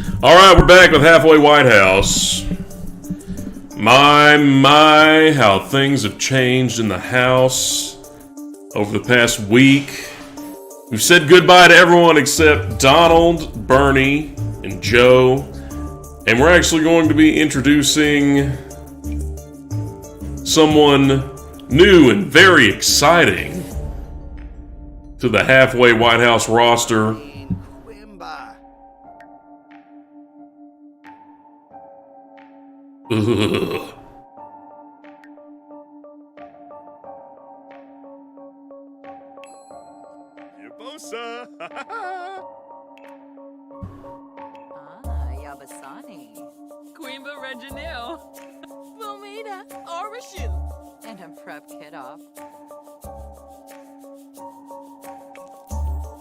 Alright, we're back with Halfway White House. My, how things have changed in the house over the past week. We've said goodbye to everyone except Donald, Bernie, and Joe. And we're actually going to be introducing someone new and very exciting to the Halfway White House roster. Ugh. Urbosa! Yabasani. Quimba Reginil. Bumida Orishu. And a prep kid off.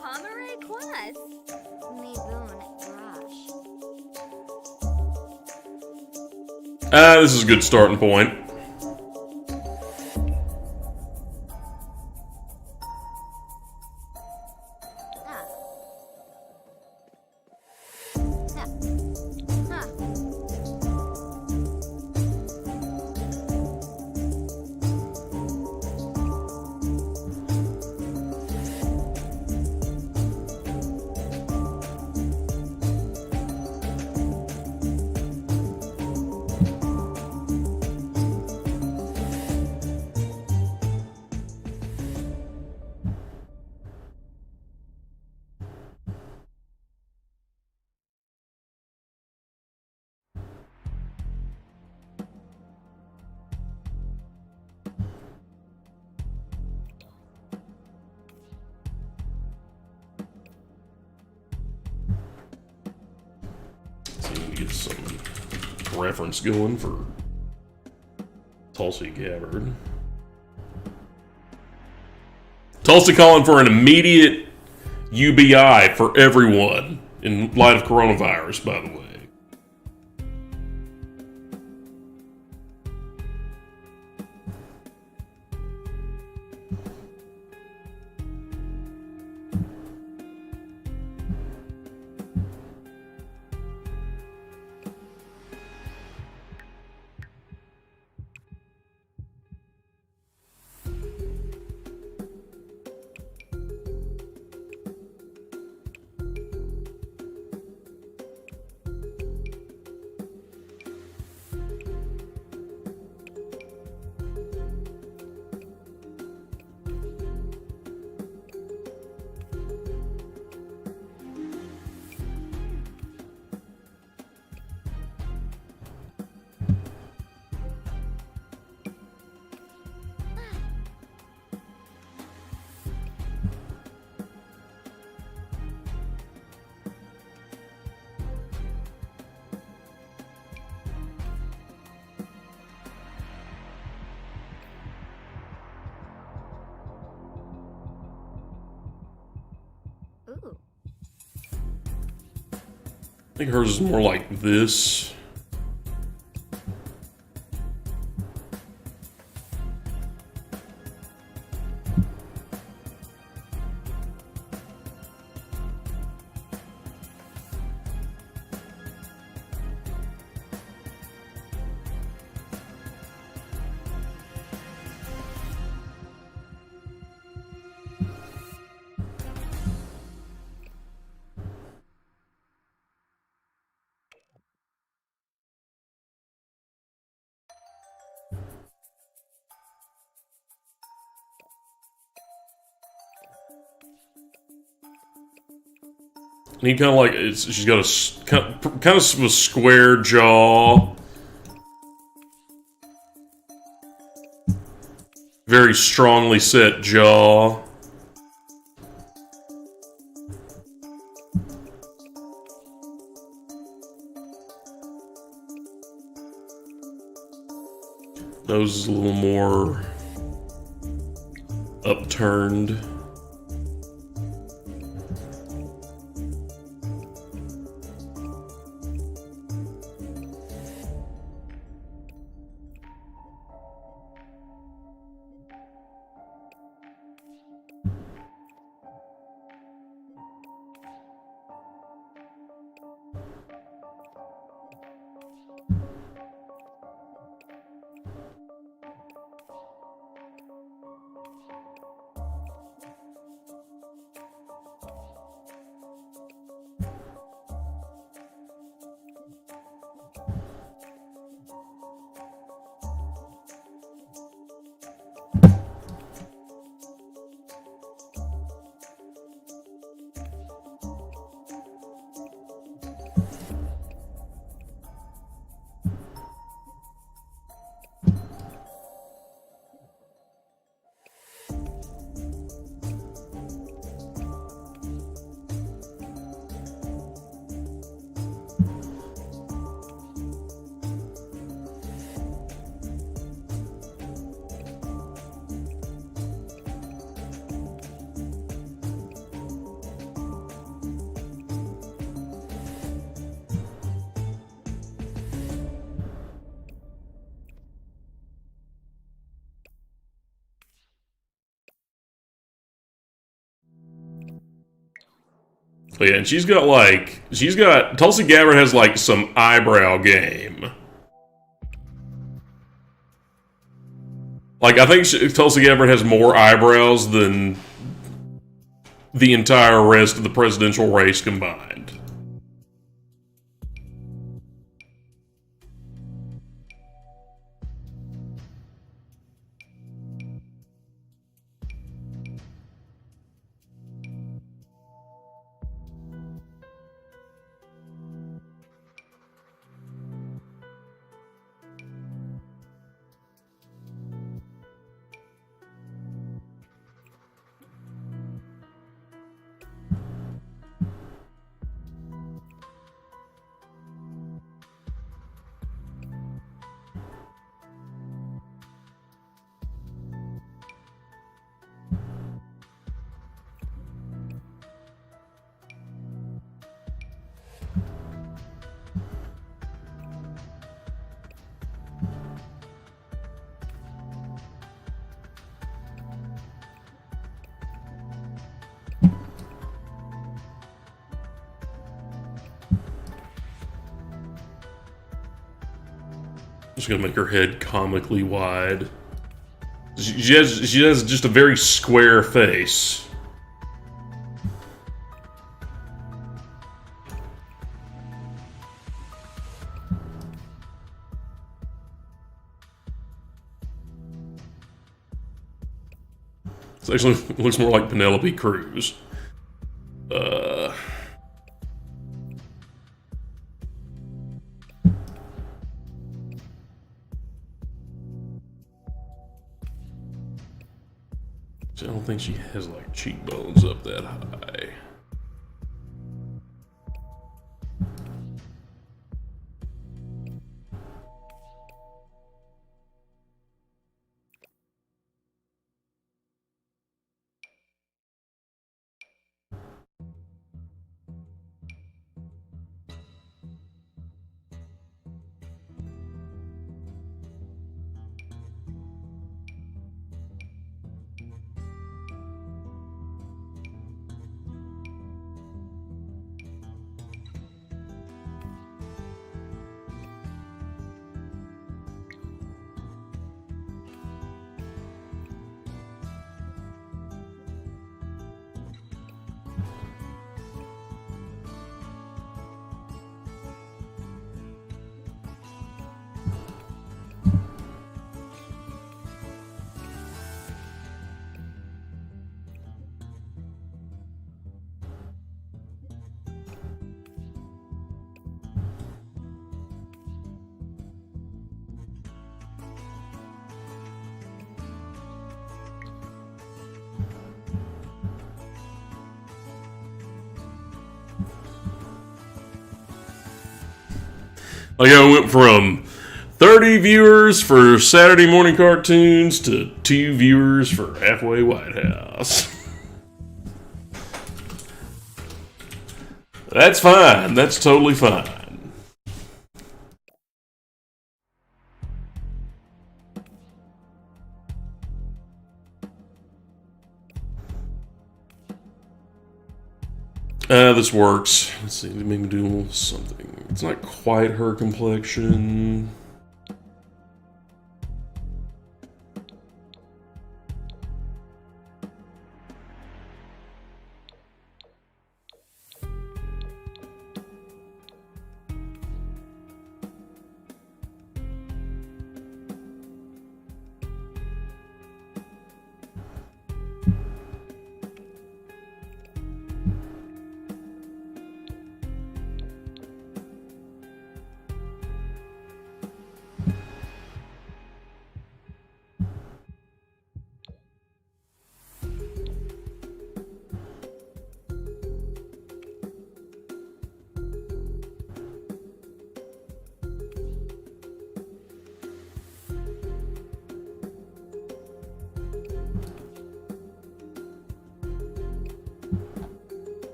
Pomeray Quas. Miboon Rosh. This is a good starting point. Get some reference going for Tulsi Gabbard. Tulsi calling for an immediate UBI for everyone in light of coronavirus, by the way. Ooh. I think hers is more like this. And he kind of like, she's got a kind of a square jaw. Very strongly set jaw. Nose is a little more upturned. Oh, yeah, and she's got Tulsi Gabbard has like some eyebrow game. Like, I think Tulsi Gabbard has more eyebrows than the entire rest of the presidential race combined. Just gonna make her head comically wide. She has just a very square face. It actually looks more like Penelope Cruz. I don't think she has like cheekbones up that high. Like, I went from 30 viewers for Saturday morning cartoons to 2 viewers for Halfway White House. That's fine. That's totally fine. This works. Let's see, maybe do a little something. It's not quite her complexion.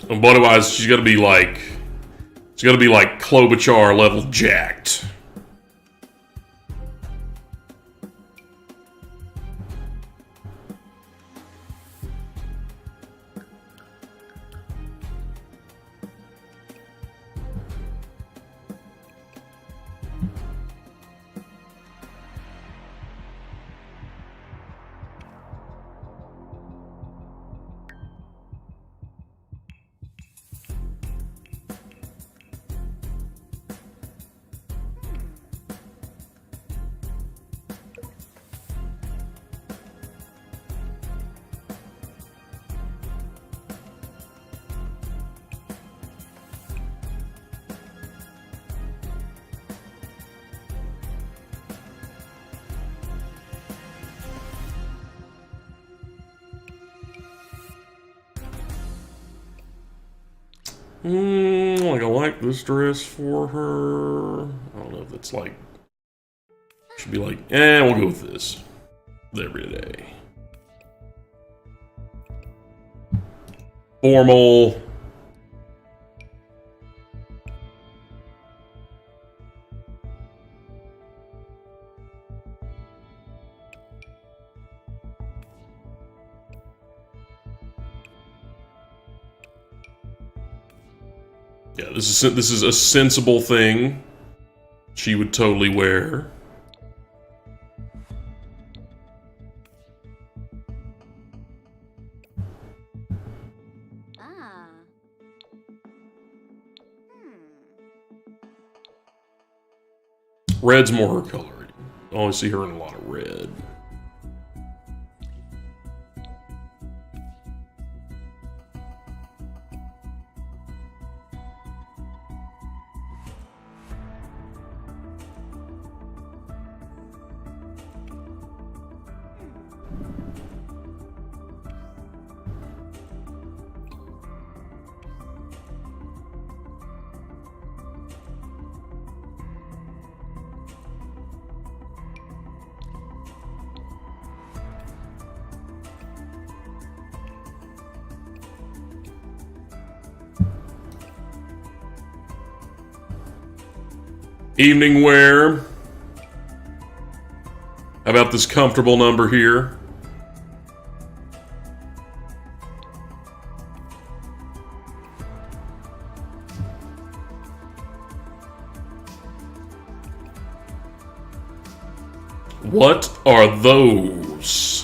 And body-wise, she's got to be like Klobuchar level jacked. Like I like this dress for her. I don't know if that's like, should be like, we'll go with this. Every day. Formal. Yeah, this is a sensible thing she would totally wear. Ah. Red's more her color. I always see her in a lot of red. Evening wear. How about this comfortable number here? What are those?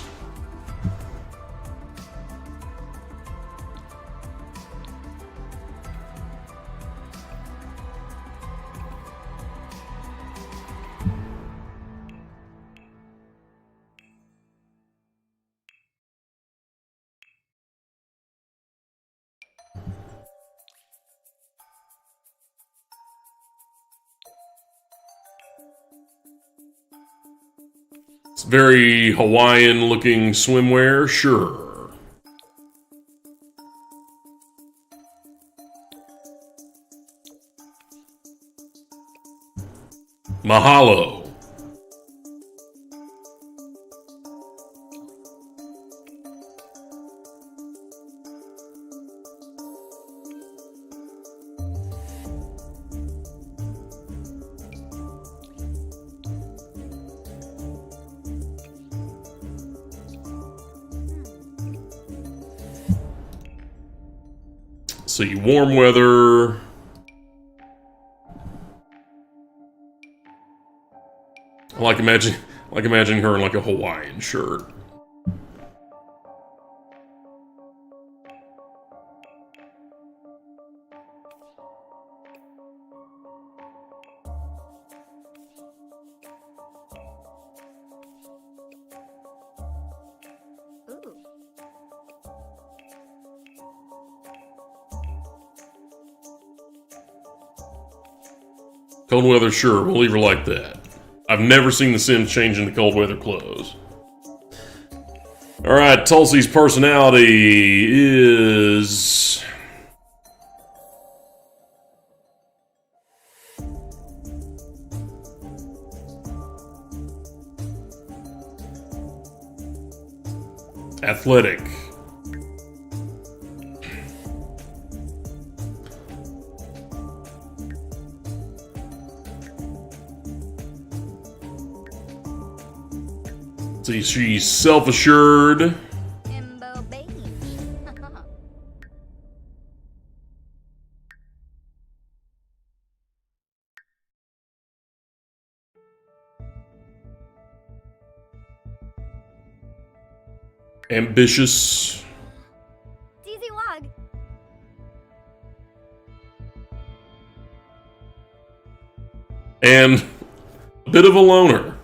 It's very Hawaiian looking swimwear, sure. Mahalo. See, warm weather. I like imagining her in like a Hawaiian shirt. Ooh. Cold weather, sure, we'll leave her like that. I've never seen the Sims change into cold weather clothes. Alright, Tulsi's personality is... athletic. See, she's self-assured. Imbo beige. Ambitious. Easy wog. And a bit of a loner.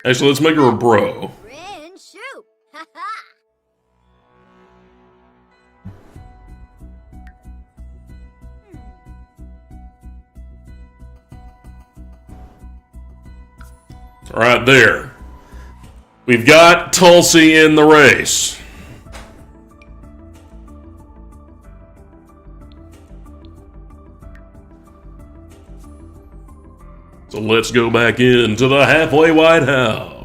Actually, let's make her a bro. Rin, shoot. Ha ha. Right there. We've got Tulsi in the race. So let's go back into the halfway White House.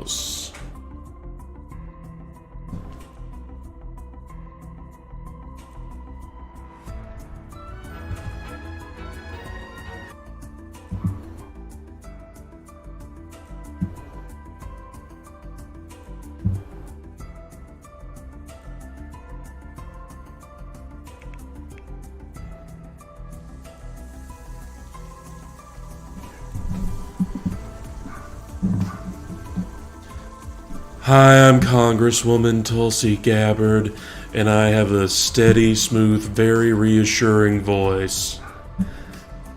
Hi, I'm Congresswoman Tulsi Gabbard, and I have a steady, smooth, very reassuring voice.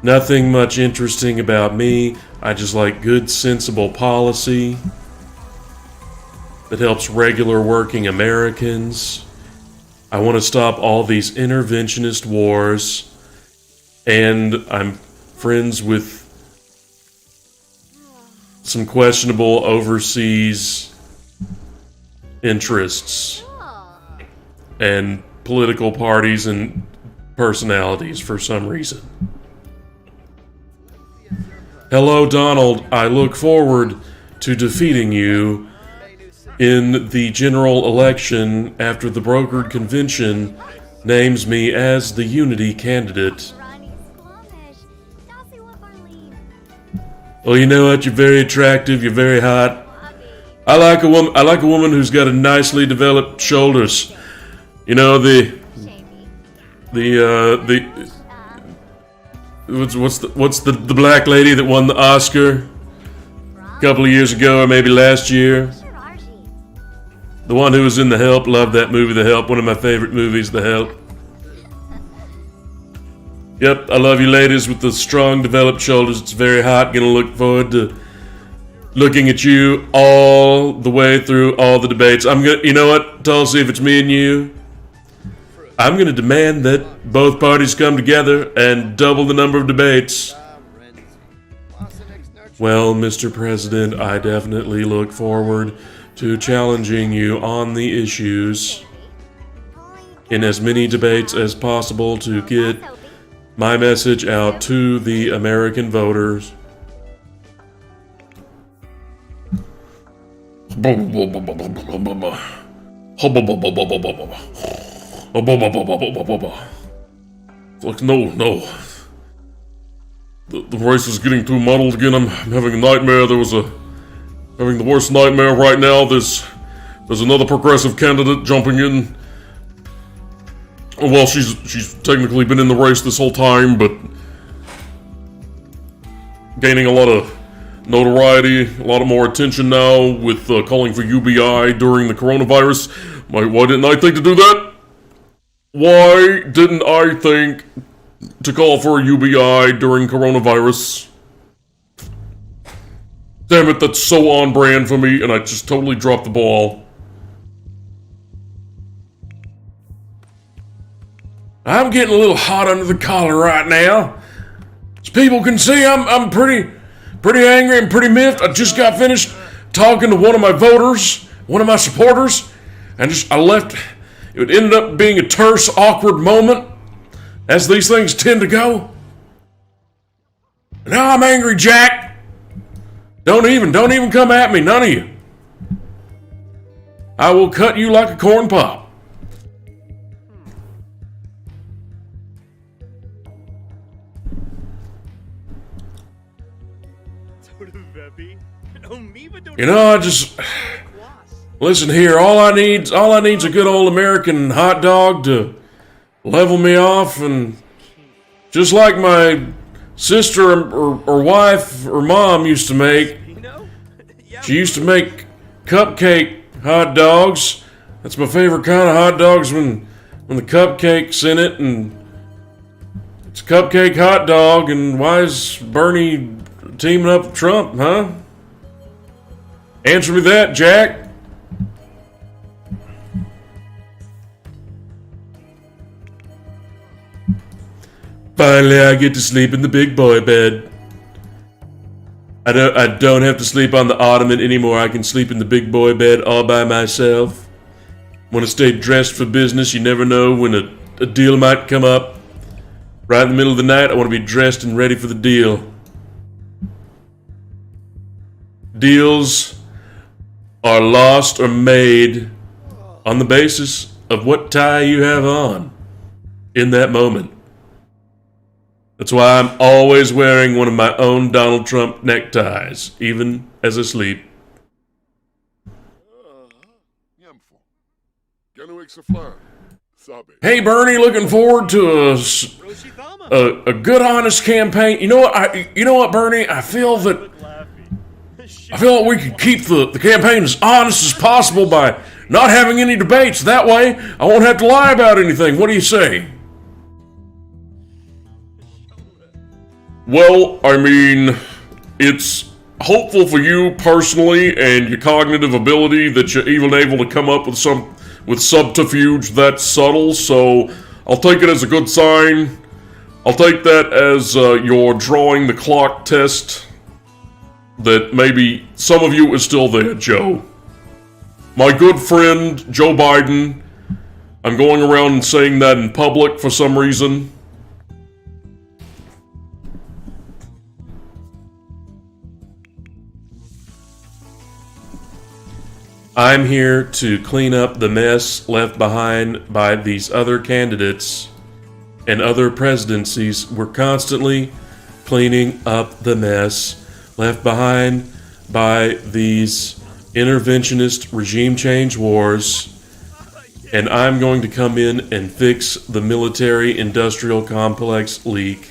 Nothing much interesting about me. I just like good, sensible policy that helps regular working Americans. I want to stop all these interventionist wars, and I'm friends with some questionable overseas interests and political parties and personalities for some reason. Hello, Donald. I look forward to defeating you in the general election after the brokered convention names me as the unity candidate. Ronnie Squamish. Dossie wa Barleen. Well, you know what? You're very attractive. You're very hot. Bobby. I like a woman who's got a nicely developed shoulders. You know Shamey. what's the black lady that won the Oscar a couple of years ago or maybe last year? Sure, Archie. The one who was in The Help. Love that movie, The Help. One of my favorite movies, The Help. Yep, I love you ladies with the strong developed shoulders. It's very hot. Gonna look forward to looking at you all the way through all the debates. You know what, Tulsi, if it's me and you, I'm gonna demand that both parties come together and double the number of debates. Well, Mr. President, I definitely look forward to challenging you on the issues in as many debates as possible to get my message out to the American voters. Like, no. The race is getting too muddled again. I'm having a nightmare. Having the worst nightmare right now. There's another progressive candidate jumping in. Well, she's technically been in the race this whole time, but gaining a lot of notoriety, a lot of more attention now with calling for UBI during the coronavirus. Why didn't I think to do that? Why didn't I think to call for a UBI during coronavirus? Damn it, that's so on brand for me, and I just totally dropped the ball. I'm getting a little hot under the collar right now. As people can see, I'm pretty angry and pretty miffed. I just got finished talking to one of my voters, one of my supporters, and I left. It ended up being a terse, awkward moment, as these things tend to go. Now I'm angry, Jack. Don't even come at me, none of you. I will cut you like a corn pop. You know, listen here. All I need's a good old American hot dog to level me off, and just like my sister or wife or mom used to make. She used to make cupcake hot dogs. That's my favorite kind of hot dogs when the cupcake's in it, and it's a cupcake hot dog. And why is Bernie teaming up with Trump, huh? Answer me that, Jack. Finally, I get to sleep in the big boy bed. I don't have to sleep on the ottoman anymore. I can sleep in the big boy bed all by myself. Want to stay dressed for business. You never know when a deal might come up. Right in the middle of the night, I want to be dressed and ready for the deal. Deals are lost or made on the basis of what tie you have on in that moment. That's why I'm always wearing one of my own Donald Trump neckties, even as I sleep. Hey Bernie, looking forward to a good, honest campaign. You know what, Bernie? I feel that we could keep the campaign as honest as possible by not having any debates. That way, I won't have to lie about anything. What do you say? Well, I mean, it's hopeful for you personally and your cognitive ability that you're even able to come up with subterfuge that subtle, so I'll take it as a good sign. I'll take that as you're drawing the clock test that maybe some of you is still there, Joe. My good friend, Joe Biden, I'm going around and saying that in public for some reason. I'm here to clean up the mess left behind by these other candidates and other presidencies. We're constantly cleaning up the mess left behind by these interventionist regime change wars. And I'm going to come in and fix the military-industrial complex leak.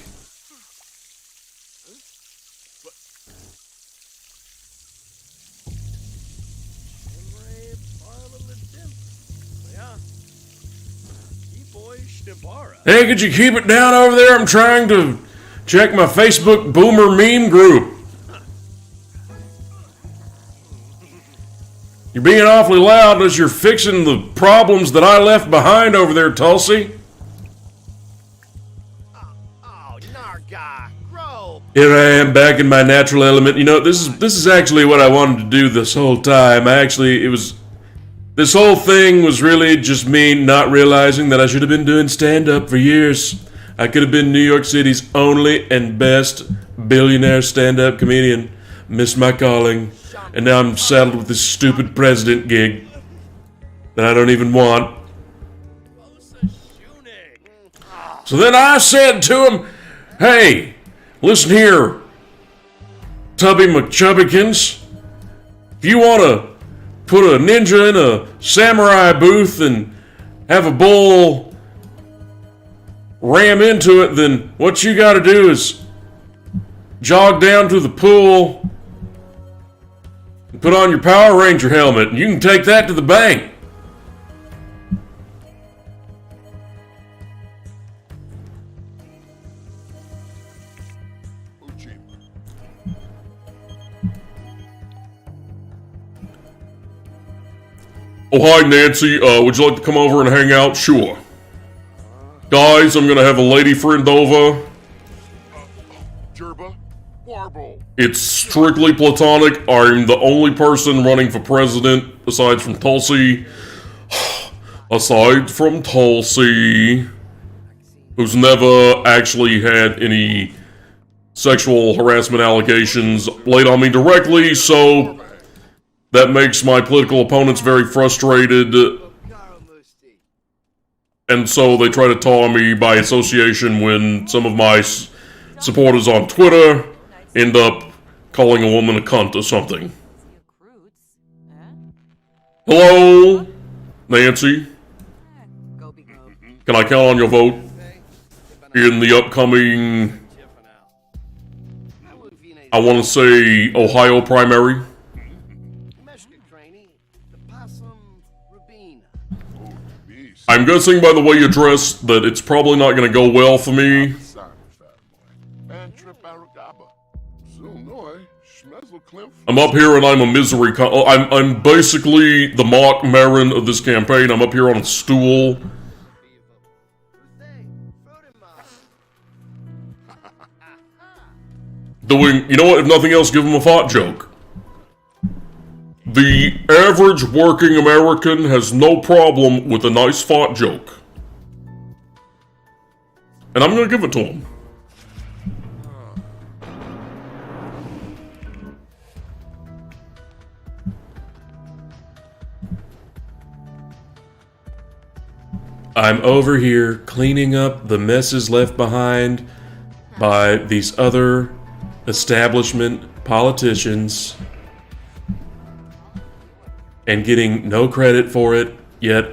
Hey, could you keep it down over there? I'm trying to check my Facebook boomer meme group. You're being awfully loud as you're fixing the problems that I left behind over there, Tulsi. Oh, Narga, grow. Here I am back in my natural element. You know, this is actually what I wanted to do this whole time. This whole thing was really just me not realizing that I should have been doing stand-up for years. I could have been New York City's only and best billionaire stand-up comedian. Missed my calling, and now I'm saddled with this stupid president gig that I don't even want. So then I said to him, hey, listen here, Tubby McChubbikins, if you want to put a ninja in a samurai booth and have a bull ram into it, then what you gotta do is jog down to the pool and put on your Power Ranger helmet, and you can take that to the bank. Oh, hi, Nancy. Would you like to come over and hang out? Sure. Guys, I'm gonna have a lady friend over. Gerba, Warble. It's strictly platonic. I'm the only person running for president aside from Tulsi. Aside from Tulsi, who's never actually had any sexual harassment allegations laid on me directly, so that makes my political opponents very frustrated, and so they try to tar me by association when some of my supporters on Twitter end up calling a woman a cunt or something. Hello, Nancy? Can I count on your vote in the upcoming, I want to say, Ohio primary? I'm guessing by the way you dress that it's probably not going to go well for me. I'm up here and I'm a misery. I'm basically the Mark Maron of this campaign. I'm up here on a stool. Doing, you know what? If nothing else, give him a fart joke. The average working American has no problem with a nice fart joke. And I'm gonna give it to him. I'm over here cleaning up the messes left behind by these other establishment politicians and getting no credit for it, yet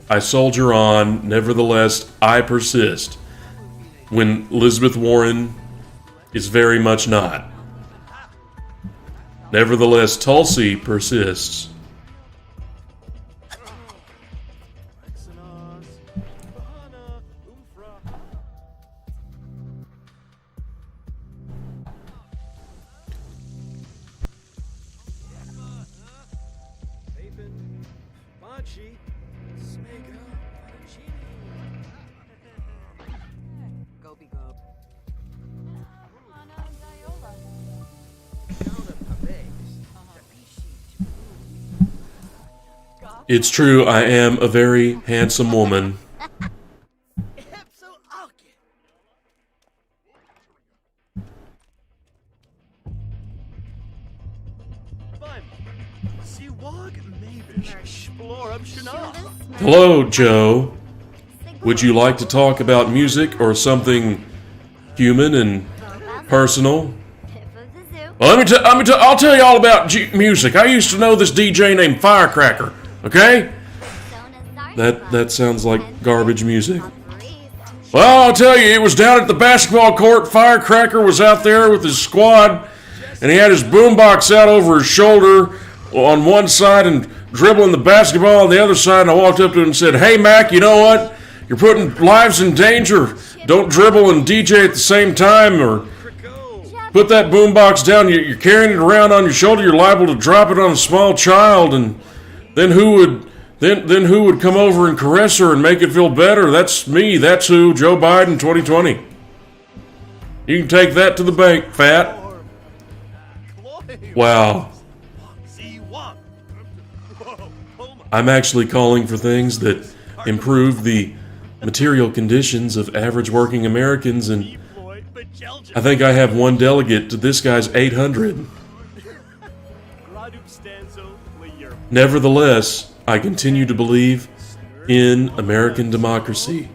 I soldier on. Nevertheless, I persist when Elizabeth Warren is very much not. Nevertheless, Tulsi persists. Goby Gob. It's true, I am a very handsome woman. Hello, Joe. Would you like to talk about music or something human and personal? Well, I'll tell you all about music. I used to know this DJ named Firecracker. Okay? That sounds like garbage music. Well, I'll tell you, it was down at the basketball court. Firecracker was out there with his squad, and he had his boombox out over his shoulder on one side and dribbling the basketball on the other side. And I walked up to him and said, "Hey, Mac, you know what? You're putting lives in danger. Don't dribble and DJ at the same time, or put that boombox down. You're carrying it around on your shoulder. You're liable to drop it on a small child, and then who would come over and caress her and make it feel better? That's me. That's who. Joe Biden, 2020. You can take that to the bank, fat." Wow. I'm actually calling for things that improve the material conditions of average working Americans, and I think I have one delegate to this guy's 800. Nevertheless, I continue to believe in American democracy.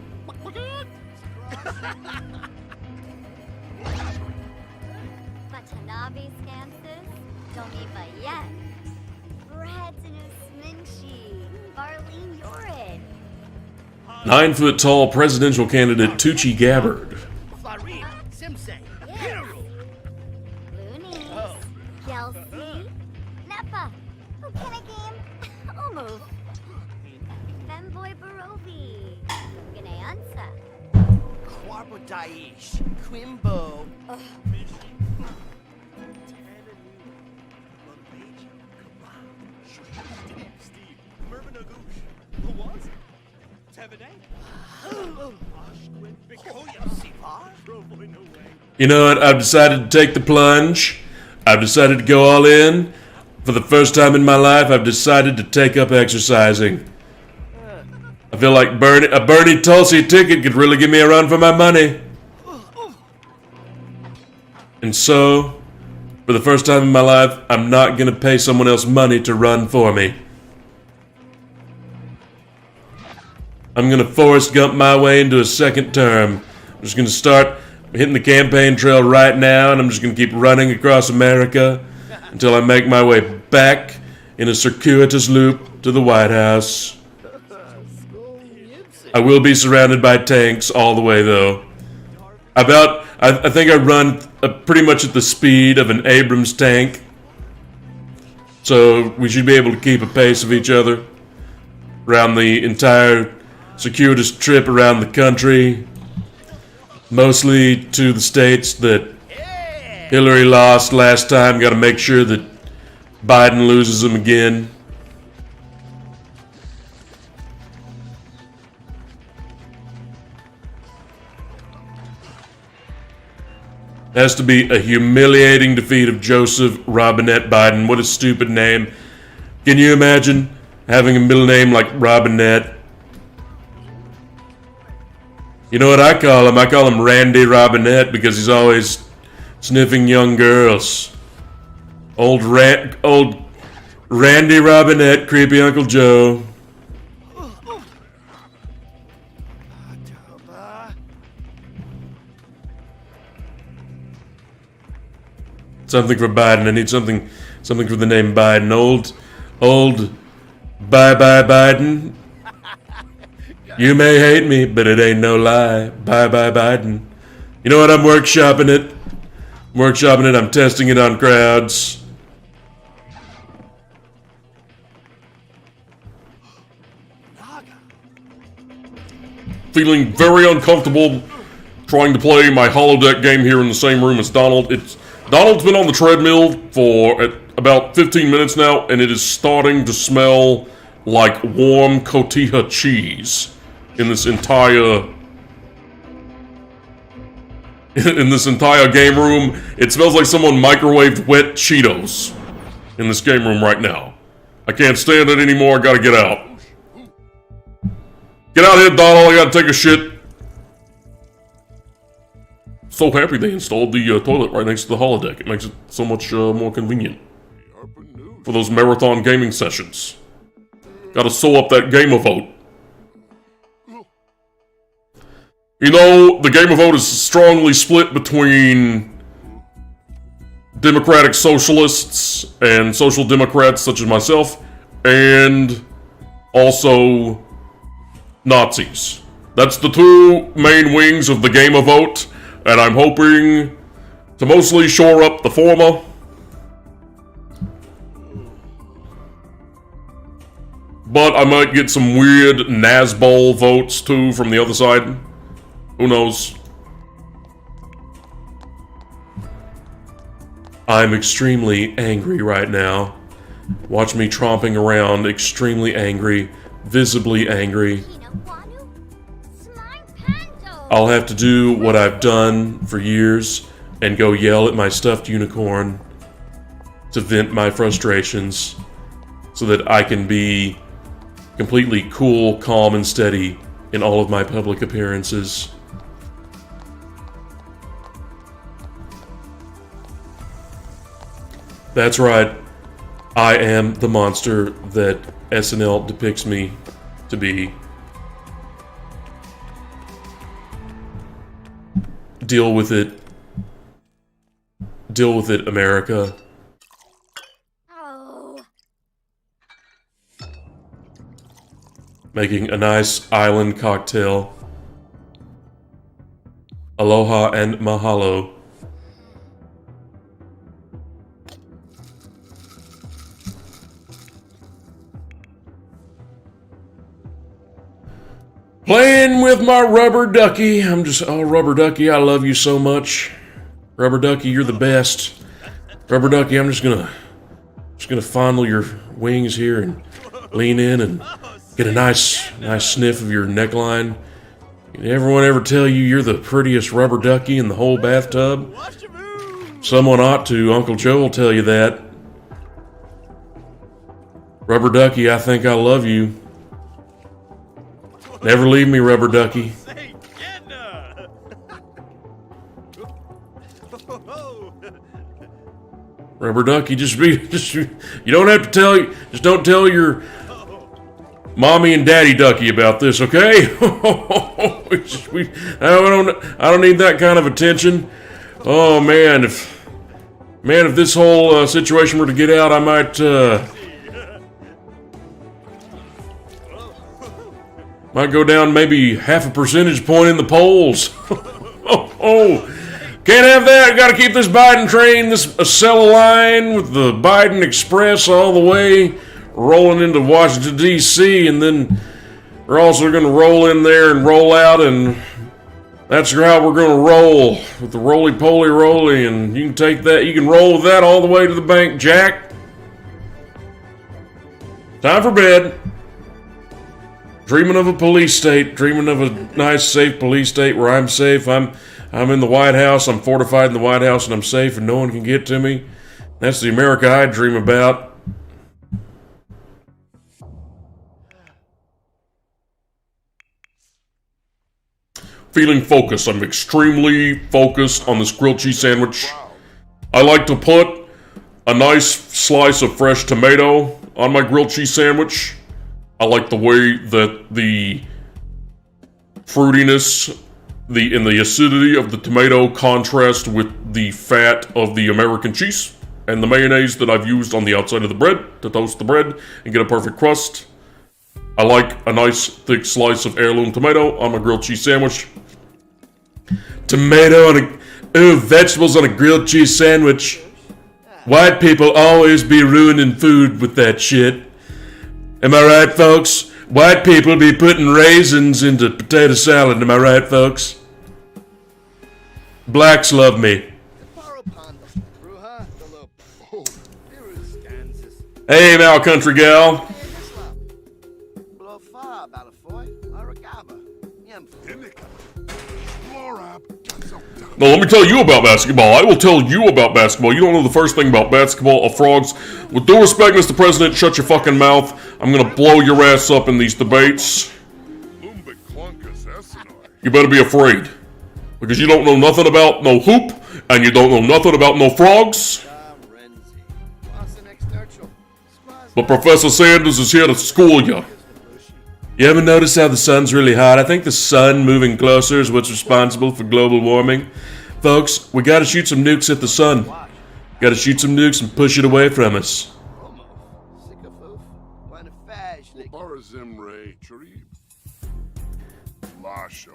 Watanabe Scansis, Domiva Yet, Retinus Minchi, Barlene Yorid, 9-foot-tall presidential candidate Tucci Gabbard. Looney, Kelsey, Nepa, Ukinagame, Umove, Femboy Barovi, Ganeansa, Quarbo Daish, Quimbo. You know what? I've decided to take the plunge. I've decided to go all in. For the first time in my life, I've decided to take up exercising. I feel like a Bernie Tulsi ticket could really give me a run for my money. And so, for the first time in my life, I'm not going to pay someone else money to run for me. I'm going to Forrest Gump my way into a second term. I'm just going to start hitting the campaign trail right now, and I'm just going to keep running across America until I make my way back in a circuitous loop to the White House. I will be surrounded by tanks all the way, though. I think I run pretty much at the speed of an Abrams tank, so we should be able to keep a pace of each other around the entire circuitous trip around the country, mostly to the states that Hillary lost last time. Got to make sure that Biden loses them again. Has to be a humiliating defeat of Joseph Robinette Biden. What a stupid name. Can you imagine having a middle name like Robinette? You know what I call him? I call him Randy Robinette because he's always sniffing young girls. Old Randy Robinette, creepy Uncle Joe. Something for Biden. I need something for the name Biden. Old bye-bye Biden. You may hate me, but it ain't no lie. Bye-bye Biden. You know what? I'm workshopping it. I'm testing it on crowds. Feeling very uncomfortable trying to play my holodeck game here in the same room as Donald. Donald's been on the treadmill for about 15 minutes now, and it is starting to smell like warm cotija cheese in this entire game room. It smells like someone microwaved wet Cheetos in this game room right now. I can't stand it anymore. I gotta get out. Get out here, Donald. I gotta take a shit. So happy they installed the toilet right next to the holodeck. It makes it so much more convenient for those marathon gaming sessions. Gotta sew up that game of vote. You know, the game of vote is strongly split between democratic socialists and social democrats such as myself, and also Nazis. That's the two main wings of the game of vote, and I'm hoping to mostly shore up the former. But I might get some weird Nazbol votes too from the other side. Who knows? I'm extremely angry right now. Watch me tromping around, extremely angry, visibly angry. I'll have to do what I've done for years and go yell at my stuffed unicorn to vent my frustrations so that I can be completely cool, calm, and steady in all of my public appearances. That's right. I am the monster that SNL depicts me to be. Deal with it. Deal with it, America. Oh. Making a nice island cocktail. Aloha and mahalo. Playing with my rubber ducky. Oh, rubber ducky, I love you so much. Rubber ducky, you're the best. Rubber ducky, I'm just gonna fondle your wings here and lean in and get a nice sniff of your neckline. Did everyone ever tell you you're the prettiest rubber ducky in the whole bathtub? Someone ought to. Uncle Joe will tell you that. Rubber ducky, I think I love you. Never leave me, rubber ducky. Rubber ducky, you don't have to tell, just don't tell your mommy and daddy ducky about this, okay? I don't need that kind of attention. Oh man, if this whole situation were to get out, I might go down maybe half a percentage point in the polls. Can't have that. Got to keep this Biden train, this Acela line with the Biden Express all the way rolling into Washington, D.C., and then we're also going to roll in there and roll out and That's how we're gonna roll with the roly-poly-roly, and you can take that, you can roll with that all the way to the bank, Jack. Time for bed. Dreaming of a police state, dreaming of a nice, safe police state where I'm safe. I'm in the White House, I'm fortified in the White House, and I'm safe, and no one can get to me. That's the America I dream about. Feeling focused. I'm extremely focused on this grilled cheese sandwich. I like to put a nice slice of fresh tomato on my grilled cheese sandwich. I like the way that the fruitiness and the acidity of the tomato contrast with the fat of the American cheese and the mayonnaise that I've used on the outside of the bread to toast the bread and get a perfect crust. I like a nice thick slice of heirloom tomato on my grilled cheese sandwich. Tomato on vegetables on a grilled cheese sandwich. White people always be ruining food with that shit. Am I right, folks? White people be putting raisins into potato salad. Am I right, folks? Blacks love me. Hey, Mal Country Gal. No, let me tell you about basketball. I will tell you about basketball. You don't know the first thing about basketball, frogs. With due respect, Mr. President, shut your fucking mouth. I'm gonna blow your ass up in these debates. You better be afraid. Because you don't know nothing about no hoop, and you don't know nothing about no frogs. But Professor Sanders is here to school you. You ever notice how the sun's really hot? I think the sun moving closer is what's responsible for global warming. Folks, we gotta shoot some nukes at the sun. Gotta shoot some nukes and push it away from us.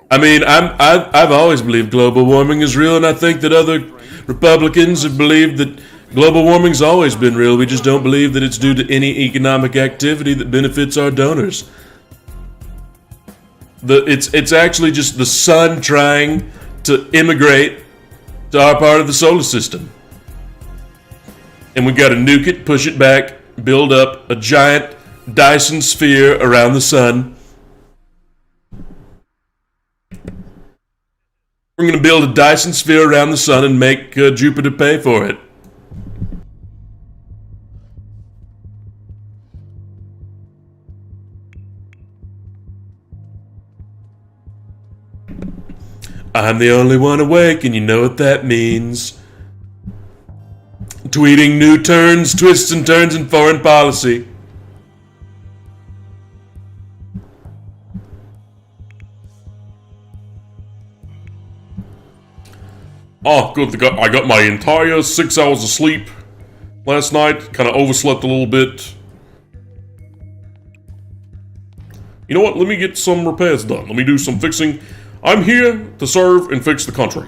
I mean, I've always believed global warming is real, and I think that other Republicans have believed that global warming's always been real. We just don't believe that it's due to any economic activity that benefits our donors. It's actually just the sun trying to immigrate to our part of the solar system. And we gotta nuke it, push it back, build up a giant Dyson sphere around the sun. We're gonna build a Dyson sphere around the sun and make Jupiter pay for it. I'm the only one awake, and you know what that means. Tweeting new turns, twists, and turns in foreign policy. Oh, good. I got my entire 6 hours of sleep last night. Kind of overslept a little bit. You know what? Let me get some repairs done. Let me do some fixing. I'm here to serve and fix the country.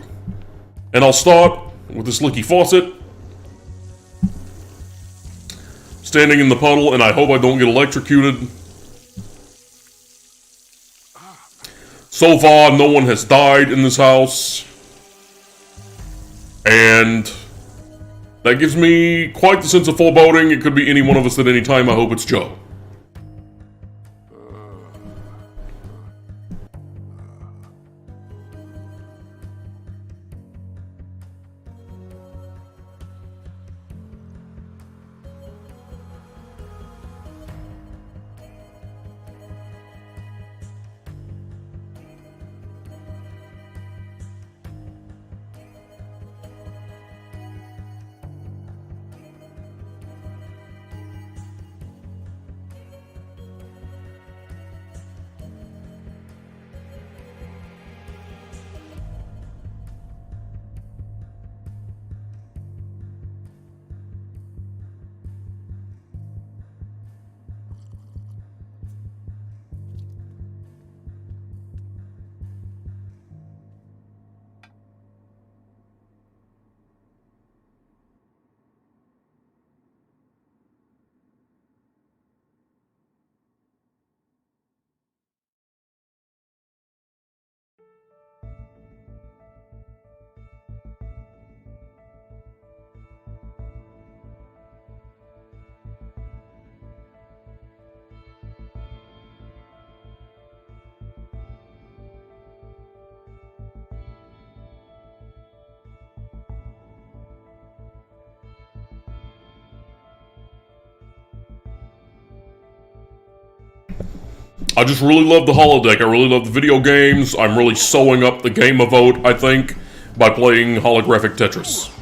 And I'll start with this leaky faucet. Standing in the puddle, and I hope I don't get electrocuted. So far, no one has died in this house. And that gives me quite the sense of foreboding. It could be any one of us at any time. I hope it's Joe. I just really love the holodeck. I really love the video games. I'm really sewing up the game of vote, I think, by playing holographic Tetris.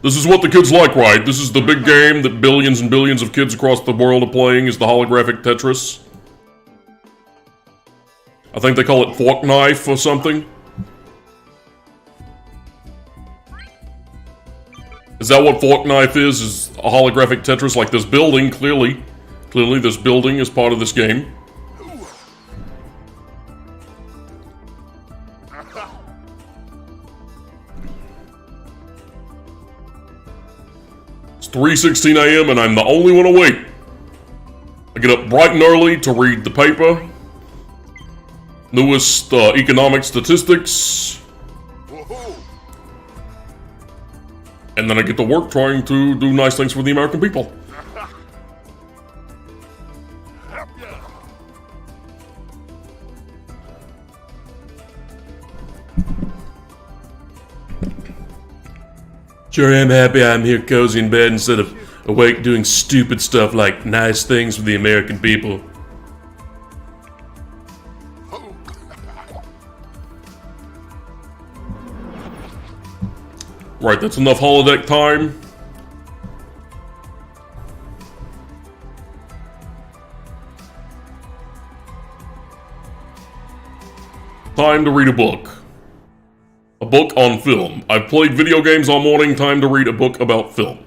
This is what the kids like, right? This is the big game that billions and billions of kids across the world are playing, is the holographic Tetris. I think they call it Fork Knife or something. Is that what Fork Knife is a holographic Tetris? Like this building, clearly this building is part of this game. It's 3:16 a.m. and I'm the only one awake. I get up bright and early to read the paper. Newest economic statistics. And then I get to work trying to do nice things for the American people. Sure am happy I'm here cozy in bed instead of awake doing stupid stuff like nice things for the American people. Right, that's enough holodeck time. Time to read a book. A book on film. I've played video games all morning, time to read a book about film.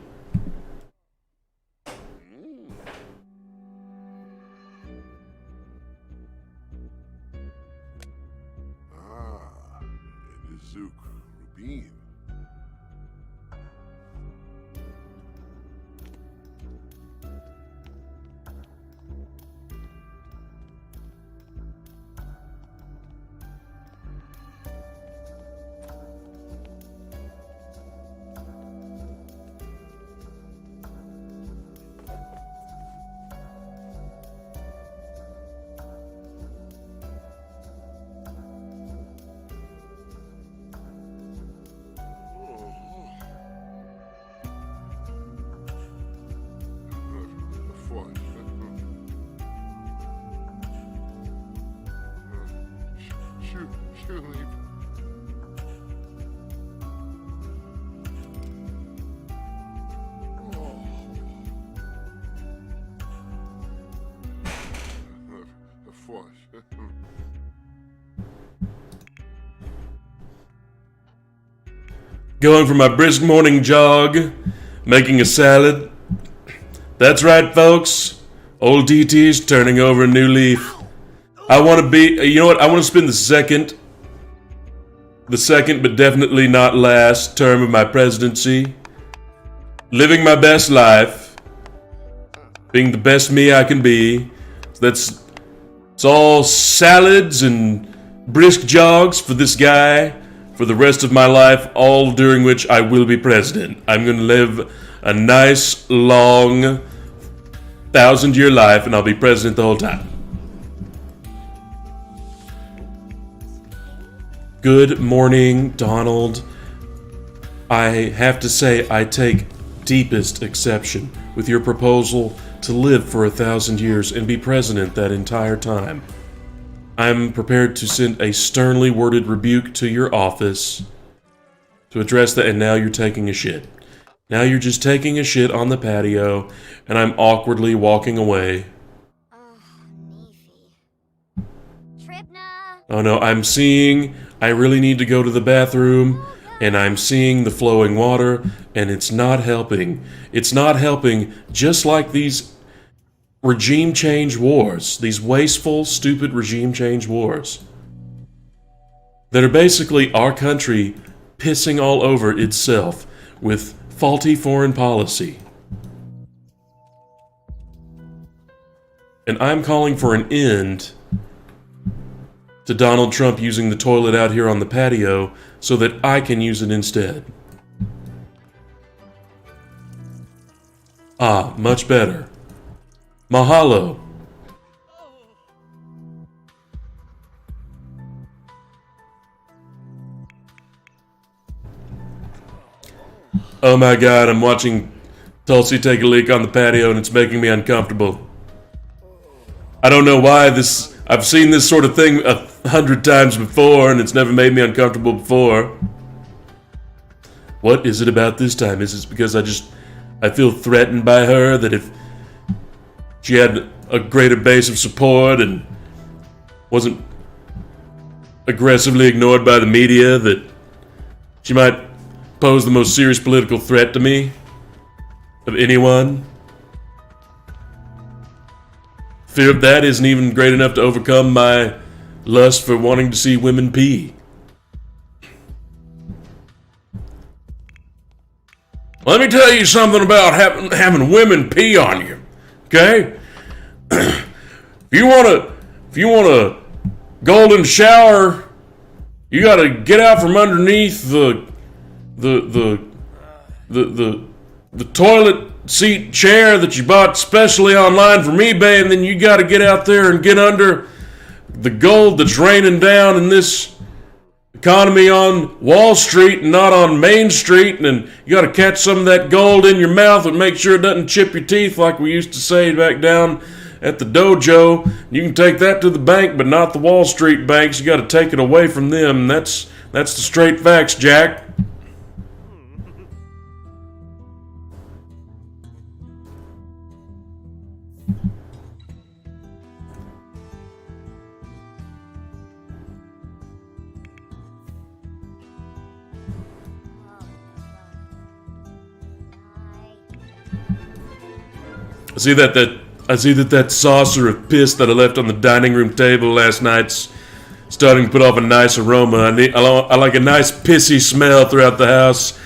Zook Rubin. Going for my brisk morning jog, making a salad. That's right, folks. Old DT's turning over a new leaf. I want to be, you know what, I want to spend the second but definitely not last term of my presidency living my best life, being the best me I can be. It's all salads and brisk jogs for this guy for the rest of my life, all during which I will be president. I'm going to live a nice, long, 1,000-year life, and I'll be president the whole time. Good morning, Donald. I have to say I take deepest exception with your proposal to live for 1,000 years and be president that entire time. I'm prepared to send a sternly worded rebuke to your office to address that, and now you're taking a shit. Now you're just taking a shit on the patio, and I'm awkwardly walking away. Oh no, I really need to go to the bathroom, and I'm seeing the flowing water, and it's not helping. It's not helping, just like these regime change wars, these wasteful, stupid regime change wars that are basically our country pissing all over itself with faulty foreign policy. And I'm calling for an end to Donald Trump using the toilet out here on the patio so that I can use it instead. Ah, much better. Mahalo. Oh my god, I'm watching Tulsi take a leak on the patio and it's making me uncomfortable. I don't know why this I've seen this sort of thing 100 times before, and it's never made me uncomfortable before. What is it about this time? Is it because I feel threatened by her, that if she had a greater base of support and wasn't aggressively ignored by the media, that she might pose the most serious political threat to me of anyone? Fear of that isn't even great enough to overcome my lust for wanting to see women pee. Let me tell you something about having women pee on you, okay? If you want a golden shower, you gotta get out from underneath the toilet seat chair that you bought specially online from eBay, and then you got to get out there and get under the gold that's raining down in this economy on Wall Street and not on Main Street, and you got to catch some of that gold in your mouth and make sure it doesn't chip your teeth like we used to say back down at the dojo. You can take that to the bank, but not the Wall Street banks. You got to take it away from them. That's the straight facts, Jack. I see that saucer of piss that I left on the dining room table last night's starting to put off a nice aroma. I like a nice pissy smell throughout the house.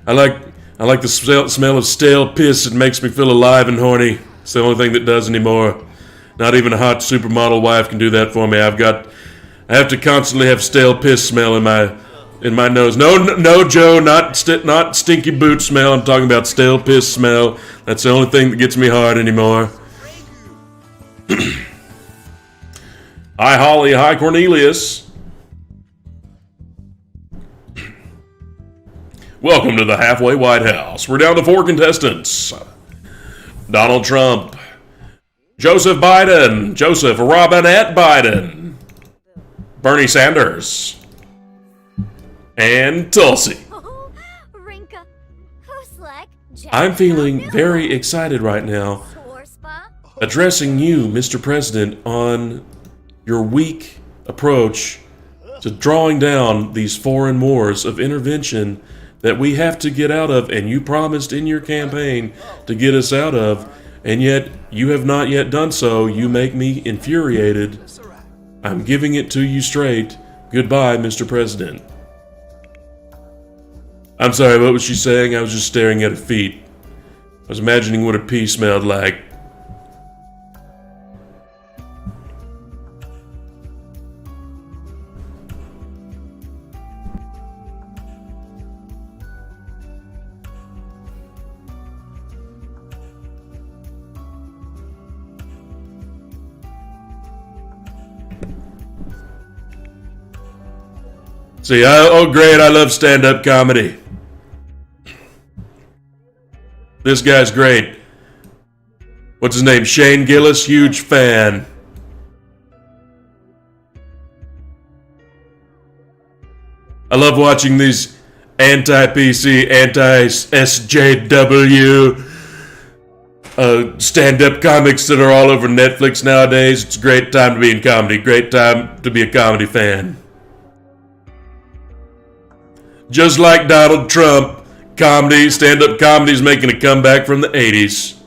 I like the smell of stale piss. It makes me feel alive and horny. It's the only thing that does anymore. Not even a hot supermodel wife can do that for me. I have to constantly have stale piss smell in my nose. No, Joe, not stinky boot smell. I'm talking about stale piss smell. That's the only thing that gets me hard anymore. Hi, Holly. Hi, Cornelius. Welcome to the Halfway White House. We're down to 4 contestants. Donald Trump, Joseph Robinette Biden, Bernie Sanders, and Tulsi. Rinka, Huslek, I'm feeling very excited right now, addressing you, Mr. President, on your weak approach to drawing down these foreign wars of intervention that we have to get out of, and you promised in your campaign to get us out of, and yet you have not yet done so. You make me infuriated. I'm giving it to you straight. Goodbye, Mr. President. I'm sorry, what was she saying? I was just staring at her feet. I was imagining what her pee smelled like. See, great, I love stand-up comedy. This guy's great. What's his name? Shane Gillis, huge fan. I love watching these anti-PC, anti-SJW stand-up comics that are all over Netflix nowadays. It's a great time to be in comedy. Great time to be a comedy fan. Just like Donald Trump, comedy, stand-up comedy is making a comeback from the 80s.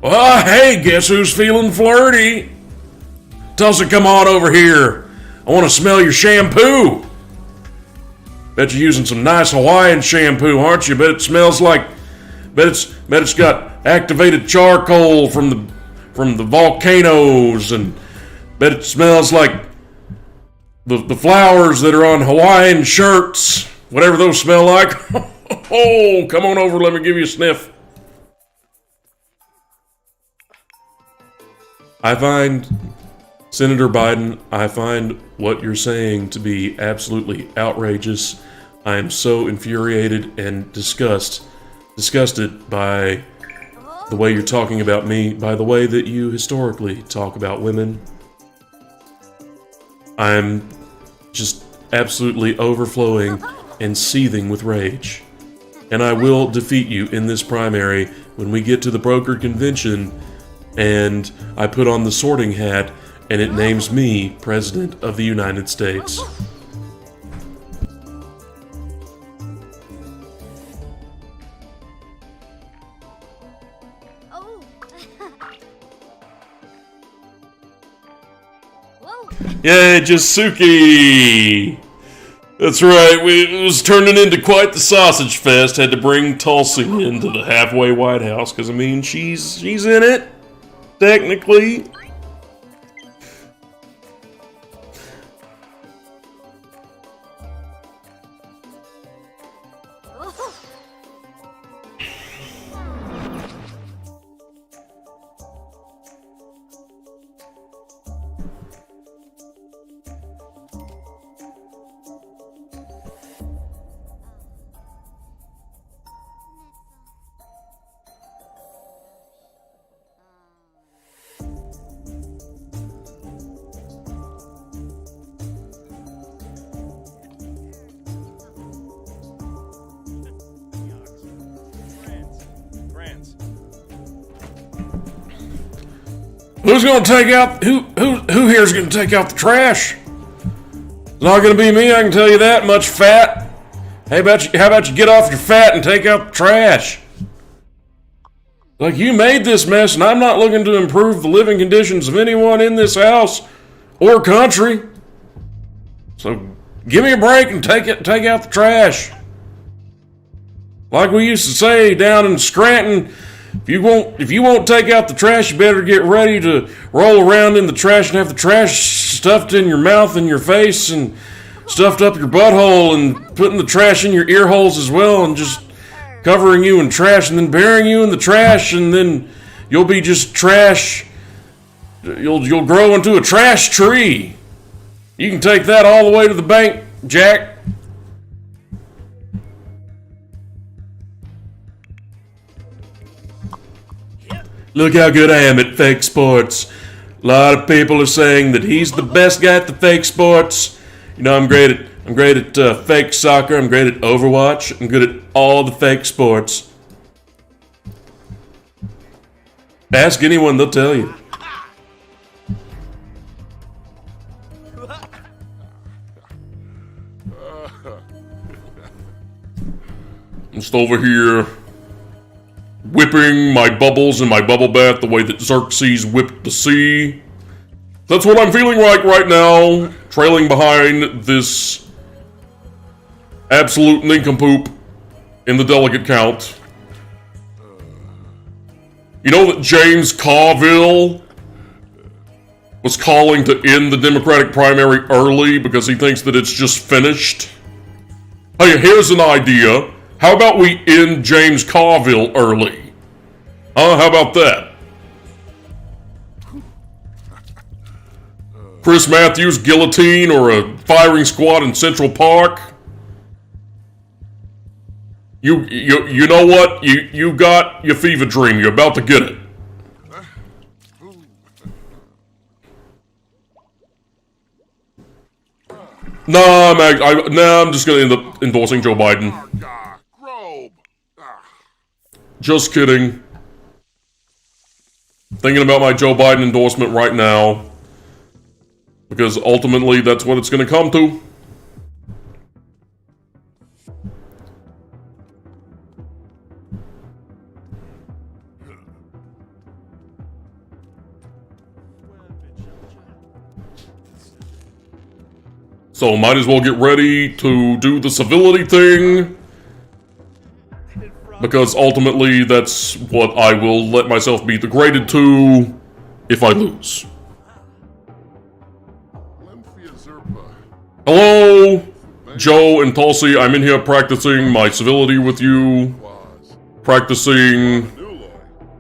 Well, hey, guess who's feeling flirty? Tulsa, come on over here. I want to smell your shampoo. Bet you're using some nice Hawaiian shampoo, aren't you? Bet it smells like... Bet it's got activated charcoal from the volcanoes, and bet it smells like the flowers that are on Hawaiian shirts, whatever those smell like. Oh, come on over, let me give you a sniff. Senator Biden, I find what you're saying to be absolutely outrageous. I am so infuriated and disgusted disgusted by the way you're talking about me, by the way that you historically talk about women. I'm just absolutely overflowing and seething with rage. And I will defeat you in this primary when we get to the brokered convention and I put on the sorting hat and it names me President of the United States. Oh. Whoa. Yay, Jasuke! That's right, it was turning into quite the sausage fest. Had to bring Tulsi into the halfway White House, because, I mean, she's in it, technically. Who's gonna take out who here's gonna take out the trash? It's not gonna be me, I can tell you that much, fat. How about you get off your fat and take out the trash? Like, you made this mess and I'm not looking to improve the living conditions of anyone in this house or country. So give me a break and take out the trash. Like we used to say down in Scranton, if you won't take out the trash, you better get ready to roll around in the trash and have the trash stuffed in your mouth and your face and stuffed up your butthole and putting the trash in your ear holes as well and just covering you in trash and then burying you in the trash, and then you'll be just trash. You'll grow into a trash tree. You can take that all the way to the bank, Jack. Look how good I am at fake sports. A lot of people are saying that he's the best guy at the fake sports. You know, I'm great at fake soccer. I'm great at Overwatch. I'm good at all the fake sports. Ask anyone, they'll tell you. I'm just over here whipping my bubbles in my bubble bath the way that Xerxes whipped the sea. That's what I'm feeling like right now, trailing behind this absolute nincompoop in the delegate count. You know that James Carville was calling to end the Democratic primary early because he thinks that it's just finished? Hey, here's an idea. How about we end James Carville early? How about that? Chris Matthews guillotine or a firing squad in Central Park? You know what? You got your fever dream. You're about to get it. I'm just gonna end up endorsing Joe Biden. Just kidding. Thinking about my Joe Biden endorsement right now, because ultimately that's what it's gonna come to. So might as well get ready to do the civility thing, because ultimately that's what I will let myself be degraded to if I lose. Hello, Joe and Tulsi. I'm in here practicing my civility with you, practicing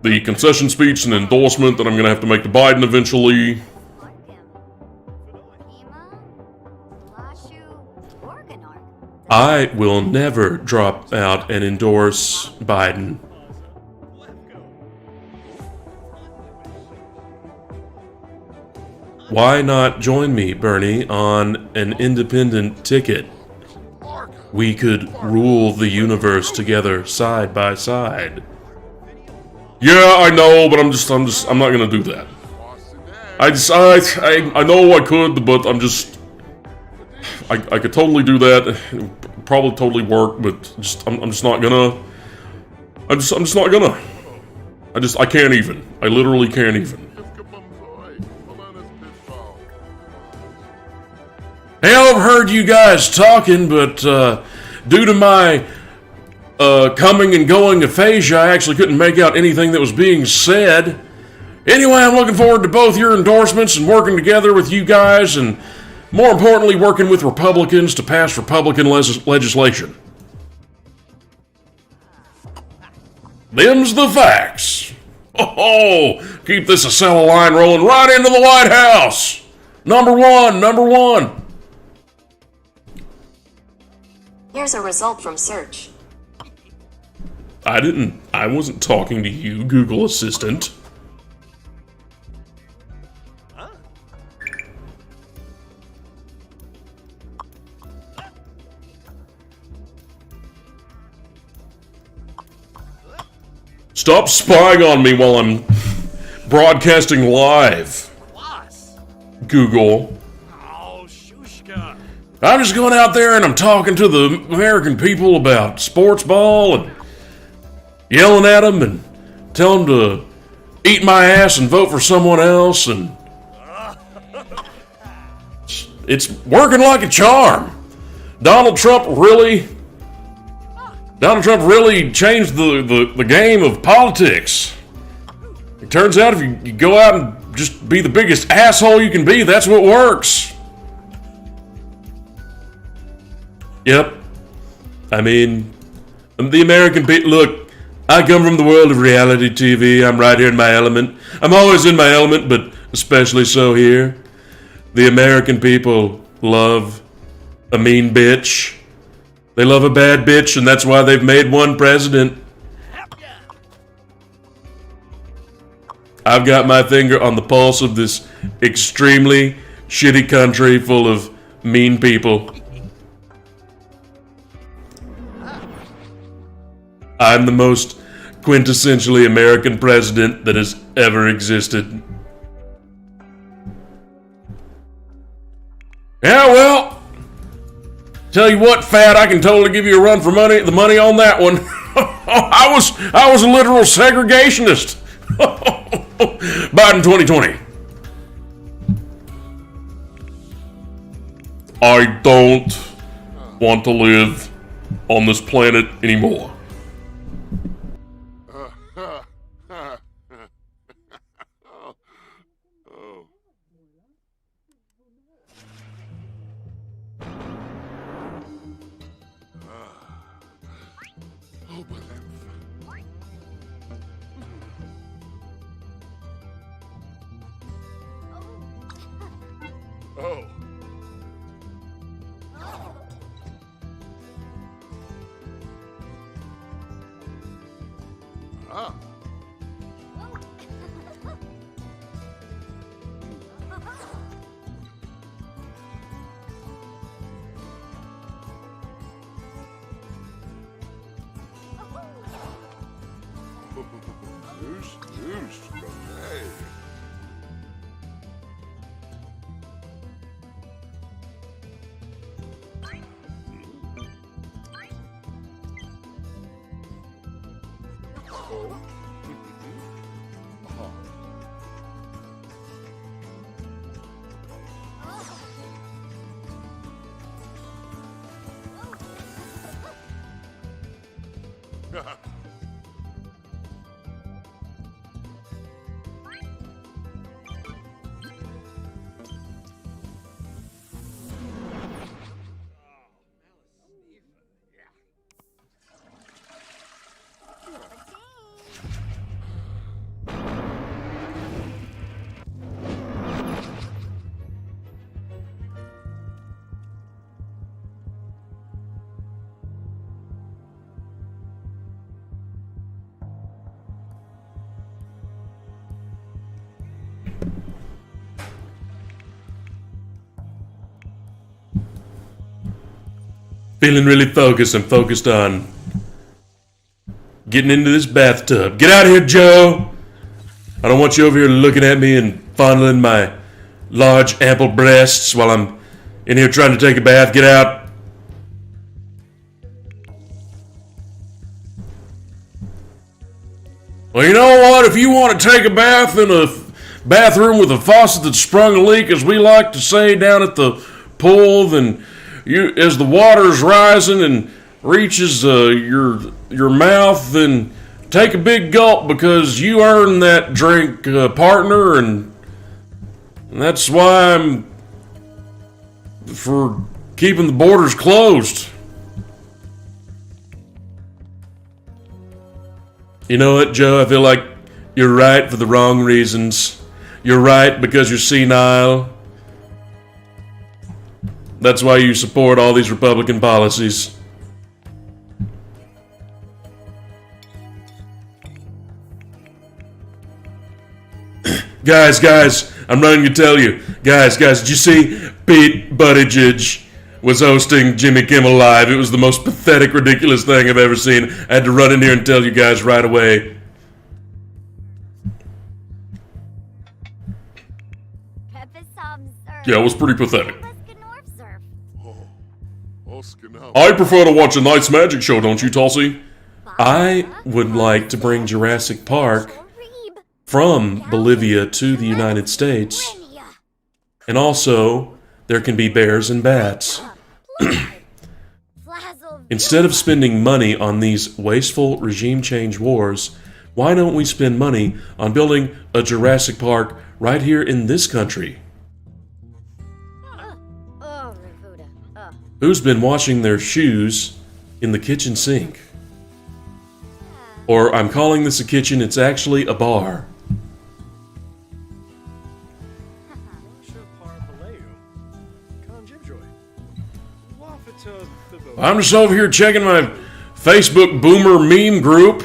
the concession speech and endorsement that I'm going to have to make to Biden eventually. Organorg. I will never drop out and endorse Biden. Why not join me, Bernie, on an independent ticket? We could rule the universe together side by side. Yeah, I know, but I'm not gonna do that. I know I could, but I could totally do that. It would probably totally work, but I'm just not gonna. I'm just not gonna. I can't even. I literally can't even. Hey, I've heard you guys talking, but due to my coming and going aphasia, I actually couldn't make out anything that was being said. Anyway, I'm looking forward to both your endorsements and working together with you guys, and more importantly, working with Republicans to pass Republican legislation. Them's the facts. Oh, keep this Acela line rolling right into the White House. Number one. Here's a result from search. I wasn't talking to you, Google Assistant. Stop spying on me while I'm broadcasting live, Google. Oh, Shushka. I'm just going out there and I'm talking to the American people about sports ball and yelling at them and telling them to eat my ass and vote for someone else, and it's working like a charm. Donald Trump really changed the game of politics. It turns out if you go out and just be the biggest asshole you can be, that's what works. Yep. I mean, the American people, look, I come from the world of reality TV. I'm right here in my element. I'm always in my element, but especially so here. The American people love a mean bitch. They love a bad bitch, and that's why they've made one president. I've got my finger on the pulse of this extremely shitty country full of mean people. I'm the most quintessentially American president that has ever existed. Yeah, well, tell you what, Fat, I can totally give you a run for money. The money on that one. I was a literal segregationist. Biden 2020. I don't want to live on this planet anymore. Oh. Ah. Noosh. Okay. Oh. Feeling really focused. I'm focused on getting into this bathtub. Get out of here, Joe! I don't want you over here looking at me and fondling my large, ample breasts while I'm in here trying to take a bath. Get out. Well, you know what? If you want to take a bath in a bathroom with a faucet that sprung a leak, as we like to say down at the pool, then as the water's rising and reaches your mouth, then take a big gulp because you earned that drink, partner, and that's why I'm for keeping the borders closed. You know what, Joe? I feel like you're right for the wrong reasons. You're right because you're senile. That's why you support all these Republican policies. Guys, I'm running to tell you. Guys, did you see Pete Buttigieg was hosting Jimmy Kimmel Live? It was the most pathetic, ridiculous thing I've ever seen. I had to run in here and tell you guys right away. Yeah, it was pretty pathetic. I prefer to watch a night's magic show, don't you, Tulsi? I would like to bring Jurassic Park from Bolivia to the United States. And also, there can be bears and bats. Instead of spending money on these wasteful regime change wars, why don't we spend money on building a Jurassic Park right here in this country? Who's been washing their shoes in the kitchen sink? Or I'm calling this a kitchen, it's actually a bar. I'm just over here checking my Facebook boomer meme group.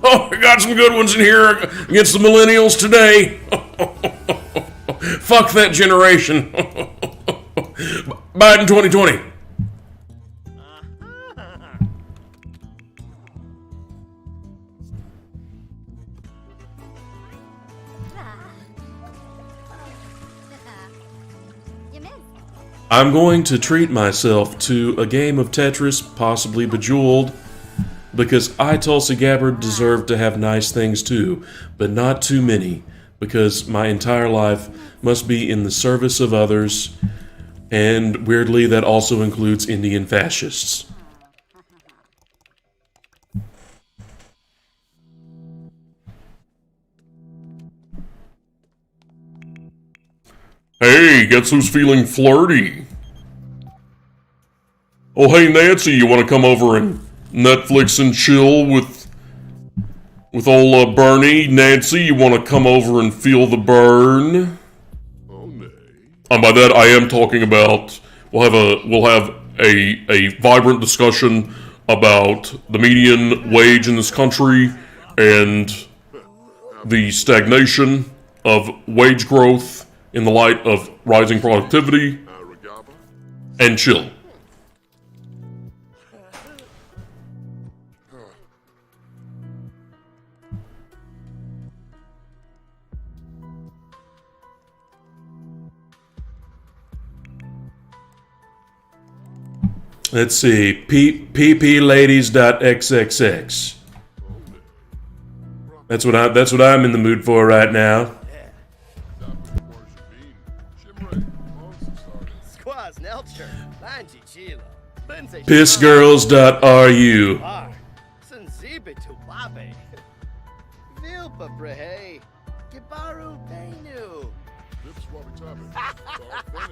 Oh, I got some good ones in here against the millennials today. Fuck that generation. Biden 2020. I'm going to treat myself to a game of Tetris, possibly Bejeweled, because I, Tulsi Gabbard, deserve to have nice things too, but not too many, because my entire life must be in the service of others, and weirdly that also includes Indian fascists. Hey, guess who's feeling flirty? Oh, hey, Nancy, you want to come over and Netflix and chill with old Bernie? Nancy, you want to come over and feel the burn? Oh, nay. And by that, I am talking about we'll have a vibrant discussion about the median wage in this country and the stagnation of wage growth in the light of rising productivity, and chill. Let's see, ppladies.xxx. That's what I'm in the mood for right now. Pissgirls.ru.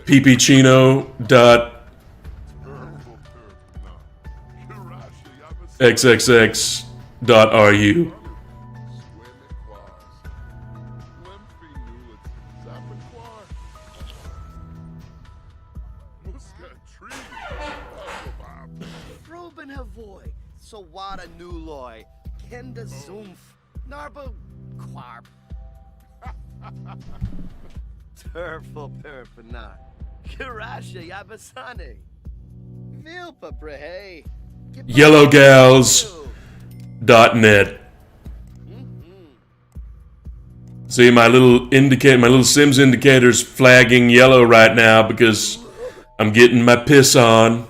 ppchino.xxx.ru. Sawada Nuloy, Kenda Zoomf, Narbo Quarp. Turful Perpana, Kirasha Yabasane, Vilpa, Brehe. Yellowgals.net. See my little Sims indicator's flagging yellow right now because I'm getting my piss on.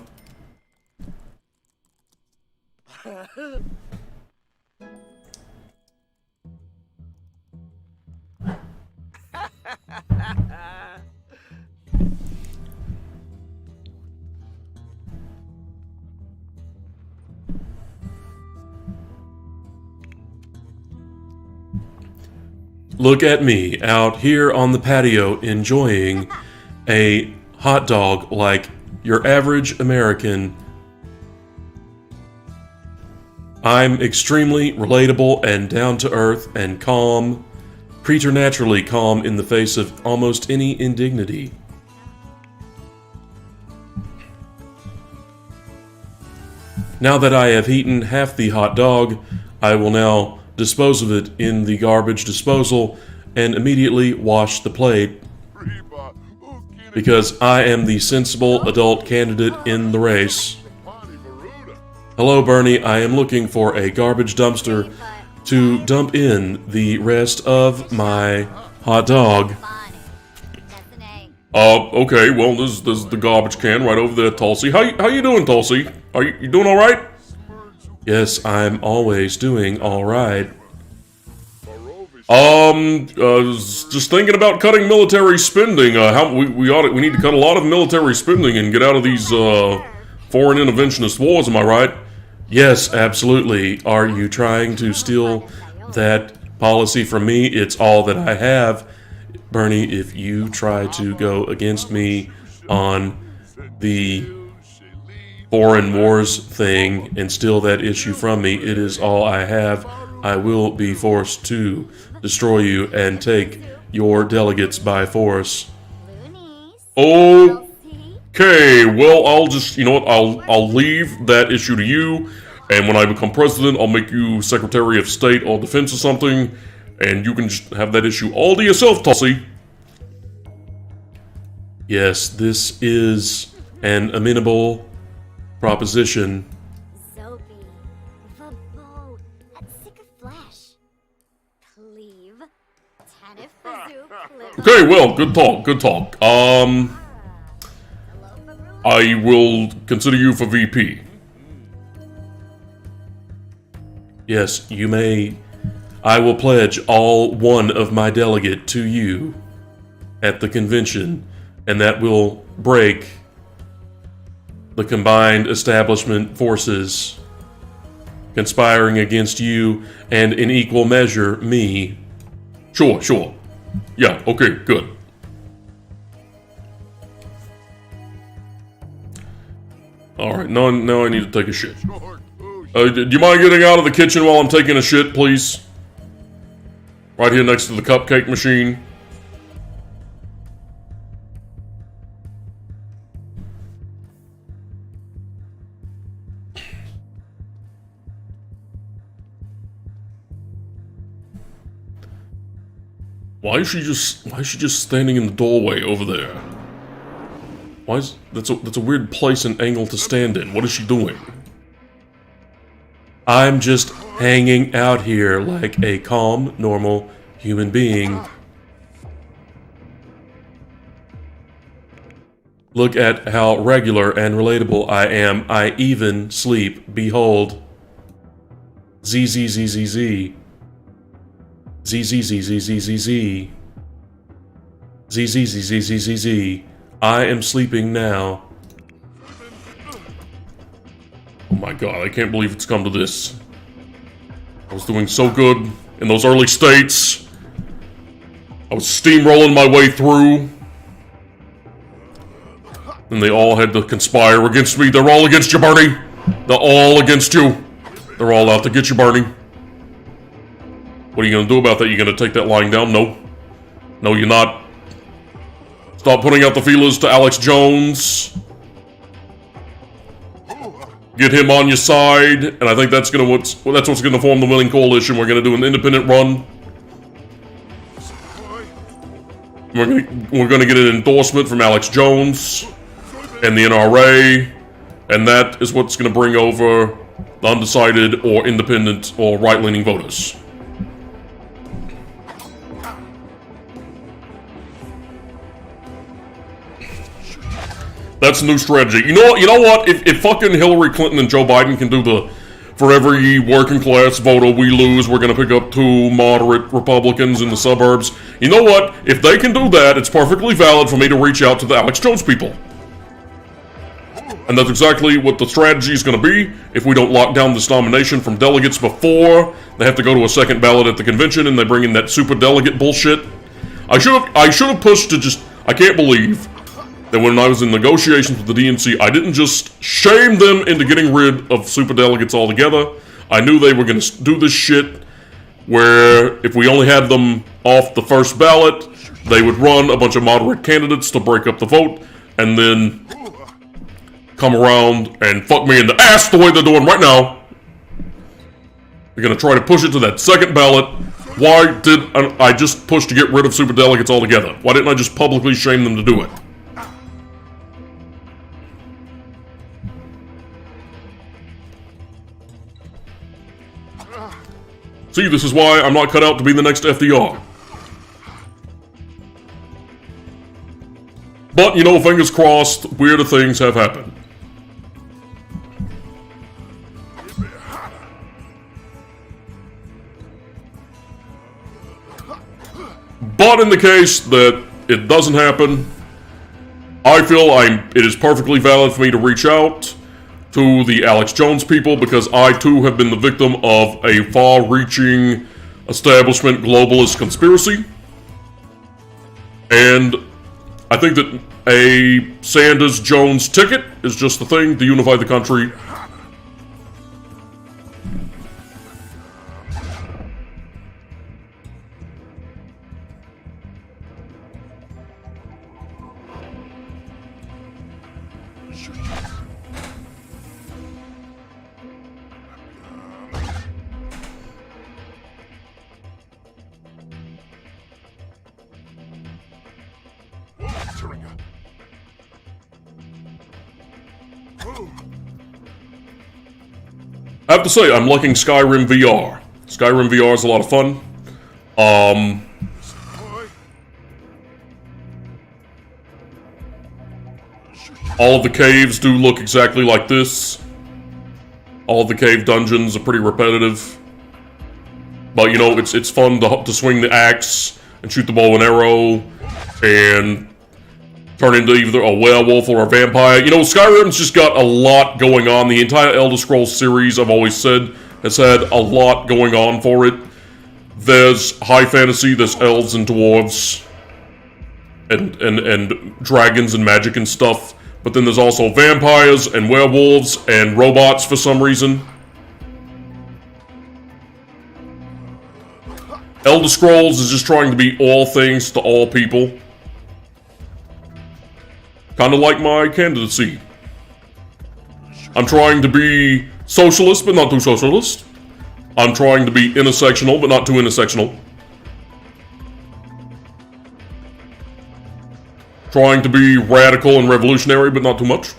Look at me out here on the patio enjoying a hot dog like your average American. I'm extremely relatable and down to earth and calm, preternaturally calm in the face of almost any indignity. Now that I have eaten half the hot dog, I will now dispose of it in the garbage disposal and immediately wash the plate because I am the sensible adult candidate in the race. Hello, Bernie. I am looking for a garbage dumpster to dump in the rest of my hot dog. Okay, well, this is the garbage can right over there, Tulsi. How you doing, Tulsi? Are you doing all right? Yes, I'm always doing all right. Just thinking about cutting military spending. We need to cut a lot of military spending and get out of these foreign interventionist wars. Am I right? Yes, absolutely. Are you trying to steal that policy from me? It's all that I have, Bernie. If you try to go against me on the foreign wars thing and steal that issue from me, it is all I have. I will be forced to destroy you and take your delegates by force. Okay, well, I'll just, you know what, I'll leave that issue to you, and when I become president, I'll make you Secretary of State or Defense or something, and you can just have that issue all to yourself, Tulsi. Yes, this is an amenable proposition. Okay, well, good talk. I will consider you for VP. Yes, you may. I will pledge all one of my delegate to you at the convention, and that will break the combined establishment forces conspiring against you and in equal measure me. Sure. Yeah, okay, good. Alright, now I need to take a shit. Do you mind getting out of the kitchen while I'm taking a shit, please? Right here next to the cupcake machine. Why is she just standing in the doorway over there? That's a weird place and angle to stand in. What is she doing? I'm just hanging out here like a calm, normal human being. Look at how regular and relatable I am. I even sleep. Behold. ZZZZZ. ZZZZZZZ. ZZZZZZZ. I am sleeping now. Oh my god, I can't believe it's come to this. I was doing so good in those early states. I was steamrolling my way through. And they all had to conspire against me. They're all against you, Bernie. They're all against you. They're all out to get you, Bernie. What are you gonna do about that? You gonna take that lying down? No. No, you're not. Stop putting out the feelers to Alex Jones. Get him on your side, and I think that's what's gonna form the winning coalition. We're gonna do an independent run. We're gonna get an endorsement from Alex Jones and the NRA And that is what's going to bring over the undecided or independent or right-leaning voters. That's a new strategy. You know what? If fucking Hillary Clinton and Joe Biden can do the for every working class voter we lose, we're going to pick up 2 moderate Republicans in the suburbs. You know what? If they can do that, it's perfectly valid for me to reach out to the Alex Jones people. And that's exactly what the strategy is going to be if we don't lock down this nomination from delegates before they have to go to a second ballot at the convention and they bring in that super delegate bullshit. I should have pushed to just... I can't believe that when I was in negotiations with the DNC, I didn't just shame them into getting rid of superdelegates altogether. I knew they were going to do this shit where if we only had them off the first ballot, they would run a bunch of moderate candidates to break up the vote, and then come around and fuck me in the ass the way they're doing right now. They're going to try to push it to that second ballot. Why did I just push to get rid of superdelegates altogether? Why didn't I just publicly shame them to do it? See, this is why I'm not cut out to be the next FDR. But, you know, fingers crossed, weirder things have happened. But in the case that it doesn't happen, I feel it is perfectly valid for me to reach out to the Alex Jones people, because I too have been the victim of a far-reaching establishment globalist conspiracy. And I think that a Sanders-Jones ticket is just the thing to unify the country. I have to say, I'm liking Skyrim VR. Skyrim VR is a lot of fun. All of the caves do look exactly like this. All of the cave dungeons are pretty repetitive. But, you know, it's fun to swing the axe and shoot the bow and arrow and turn into either a werewolf or a vampire. You know, Skyrim's just got a lot going on. The entire Elder Scrolls series, I've always said, has had a lot going on for it. There's high fantasy, there's elves and dwarves, and dragons and magic and stuff. But then there's also vampires and werewolves and robots for some reason. Elder Scrolls is just trying to be all things to all people. Kind of like my candidacy. I'm trying to be socialist, but not too socialist. I'm trying to be intersectional, but not too intersectional. Trying to be radical and revolutionary, but not too much.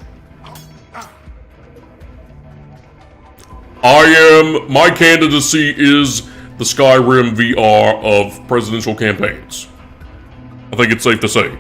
My candidacy is the Skyrim VR of presidential campaigns. I think it's safe to say.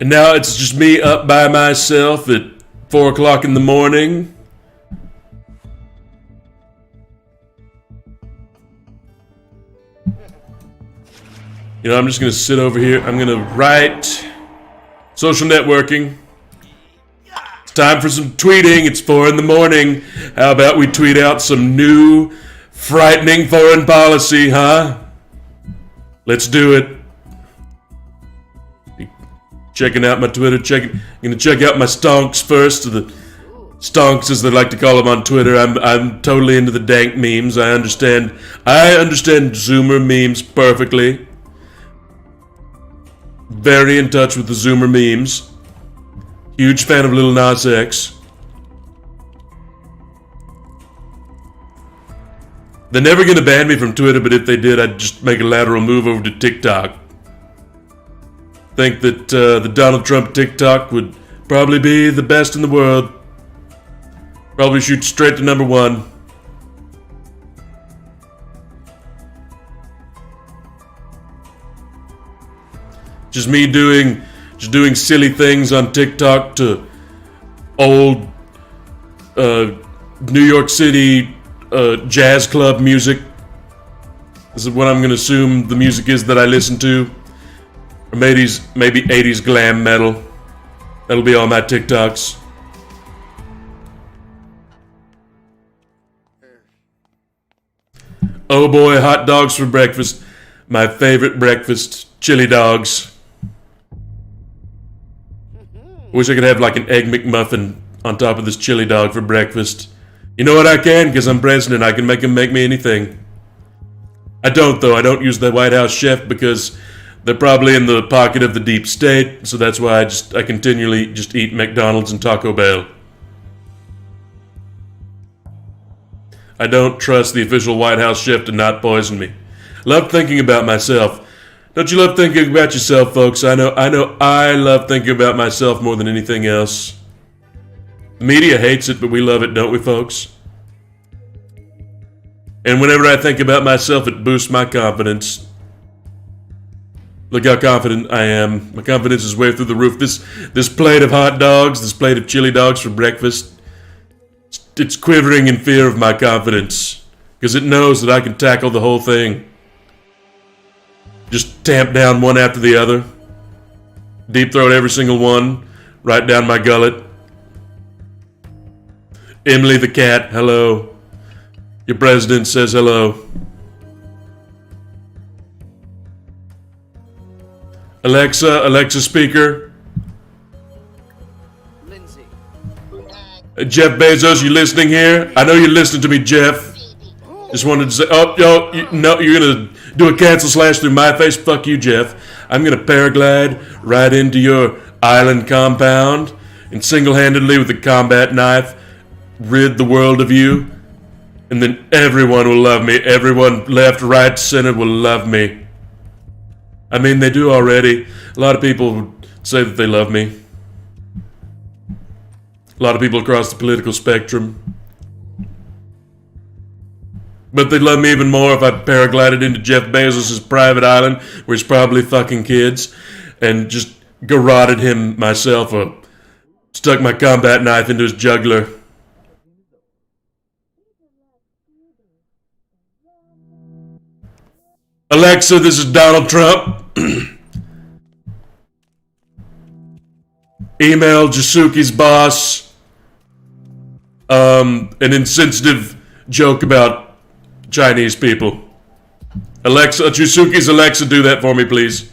And now it's just me up by myself at 4 o'clock in the morning. You know, I'm just gonna sit over here. I'm gonna write social networking. It's time for some tweeting. It's 4 in the morning. How about we tweet out some new, frightening foreign policy, huh? Let's do it. Checking out my Twitter. I'm gonna check out my stonks first. The stonks, as they like to call them on Twitter. I'm totally into the dank memes. I understand Zoomer memes perfectly. Very in touch with the Zoomer memes. Huge fan of Lil Nas X. They're never gonna ban me from Twitter, but if they did, I'd just make a lateral move over to TikTok. Think that the Donald Trump TikTok would probably be the best in the world. Probably shoot straight to number 1. Just me doing silly things on TikTok to old New York City jazz club music. This is what I'm gonna assume the music is that I listen to. Or maybe 80s glam metal. That'll be on my TikToks. Oh boy, hot dogs for breakfast. My favorite breakfast, chili dogs. Wish I could have like an Egg McMuffin on top of this chili dog for breakfast. You know what I can? Because I'm president. I can make him make me anything. I don't, though. I don't use the White House chef because they're probably in the pocket of the deep state. So that's why I continually just eat McDonald's and Taco Bell. I don't trust the official White House chef to not poison me. Love thinking about myself. Don't you love thinking about yourself, folks? I know I love thinking about myself more than anything else. The media hates it, but we love it, don't we, folks? And whenever I think about myself, it boosts my confidence. Look how confident I am. My confidence is way through the roof. This plate of hot dogs, this plate of chili dogs for breakfast, it's quivering in fear of my confidence. Because it knows that I can tackle the whole thing. Just tamp down one after the other. Deep throat every single one. Right down my gullet. Emily the cat, hello. Your president says hello. Alexa speaker. Lindsay. Jeff Bezos, you listening here? I know you're listening to me, Jeff. Just wanted to say, no, you're gonna do a cancel slash through my face. Fuck you, Jeff. I'm gonna paraglide right into your island compound and single-handedly with a combat knife rid the world of you. And then everyone will love me. Everyone, left, right, center, will love me. I mean, they do already. A lot of people say that they love me. A lot of people across the political spectrum. But they'd love me even more if I paraglided into Jeff Bezos' private island, where he's probably fucking kids, and just garroted him myself or stuck my combat knife into his jugular. Alexa, this is Donald Trump. Email Jasuki's boss an insensitive joke about Chinese people. Alexa, Jasuki's Alexa, do that for me, please.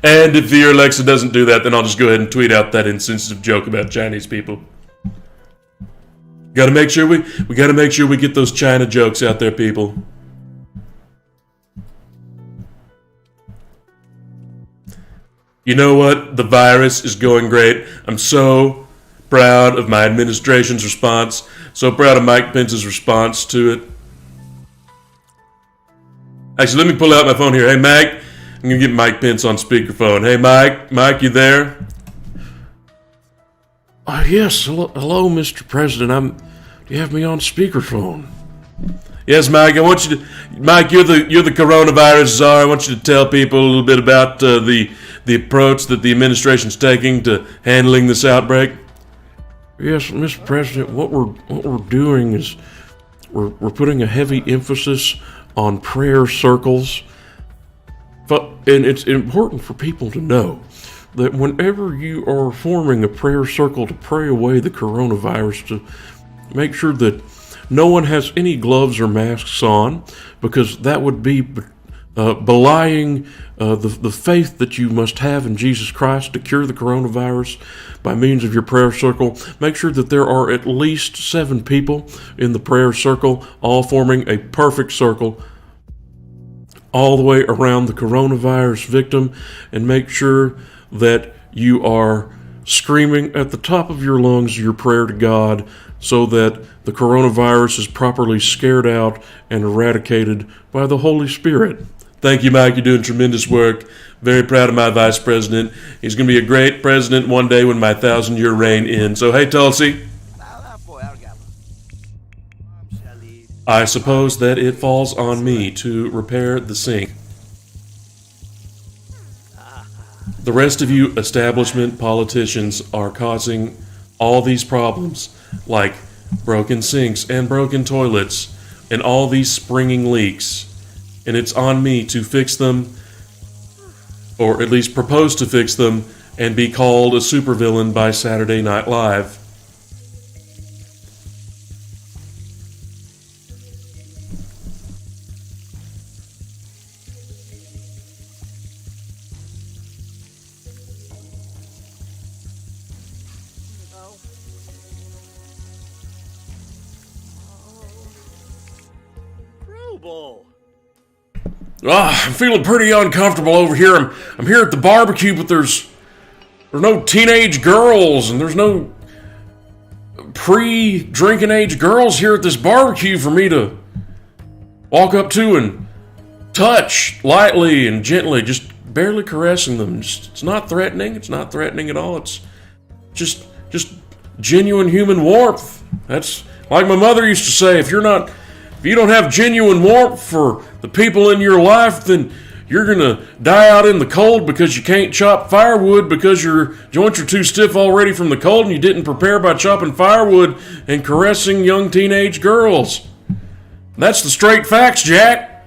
And if your Alexa doesn't do that, then I'll just go ahead and tweet out that insensitive joke about Chinese people. Gotta make sure we gotta make sure we get those China jokes out there, people. You know what? The virus is going great. I'm so proud of my administration's response. So proud of Mike Pence's response to it. Actually, let me pull out my phone here. Hey, Mike. I'm going to get Mike Pence on speakerphone. Hey, Mike. Mike, you there? Yes. Hello, Mr. President. Do you have me on speakerphone? Yes, Mike. I want you to, Mike. You're the coronavirus czar. I want you to tell people a little bit about the approach that the administration's taking to handling this outbreak. Yes, Mr. President. What we're doing is we're putting a heavy emphasis on prayer circles. And it's important for people to know that whenever you are forming a prayer circle to pray away the coronavirus, to make sure that no one has any gloves or masks on, because that would be belying the faith that you must have in Jesus Christ to cure the coronavirus by means of your prayer circle. Make sure that there are at least 7 people in the prayer circle, all forming a perfect circle all the way around the coronavirus victim, and make sure that you are screaming at the top of your lungs your prayer to God so that the coronavirus is properly scared out and eradicated by the Holy Spirit. Thank you, Mike. You're doing tremendous work. Very proud of my vice president. He's going to be a great president one day when my 1,000-year reign ends. So, hey, Tulsi. I suppose that it falls on me to repair the sink. The rest of you establishment politicians are causing all these problems, like broken sinks and broken toilets and all these springing leaks. And it's on me to fix them, or at least propose to fix them, and be called a supervillain by Saturday Night Live. I'm feeling pretty uncomfortable over here. I'm here at the barbecue, but there's no teenage girls, and there's no pre-drinking age girls here at this barbecue for me to walk up to and touch lightly and gently, just barely caressing them. It's not threatening. It's not threatening at all. It's just genuine human warmth. That's like my mother used to say, if you don't have genuine warmth for the people in your life, then you're gonna die out in the cold because you can't chop firewood because your joints are too stiff already from the cold and you didn't prepare by chopping firewood and caressing young teenage girls. That's the straight facts, Jack.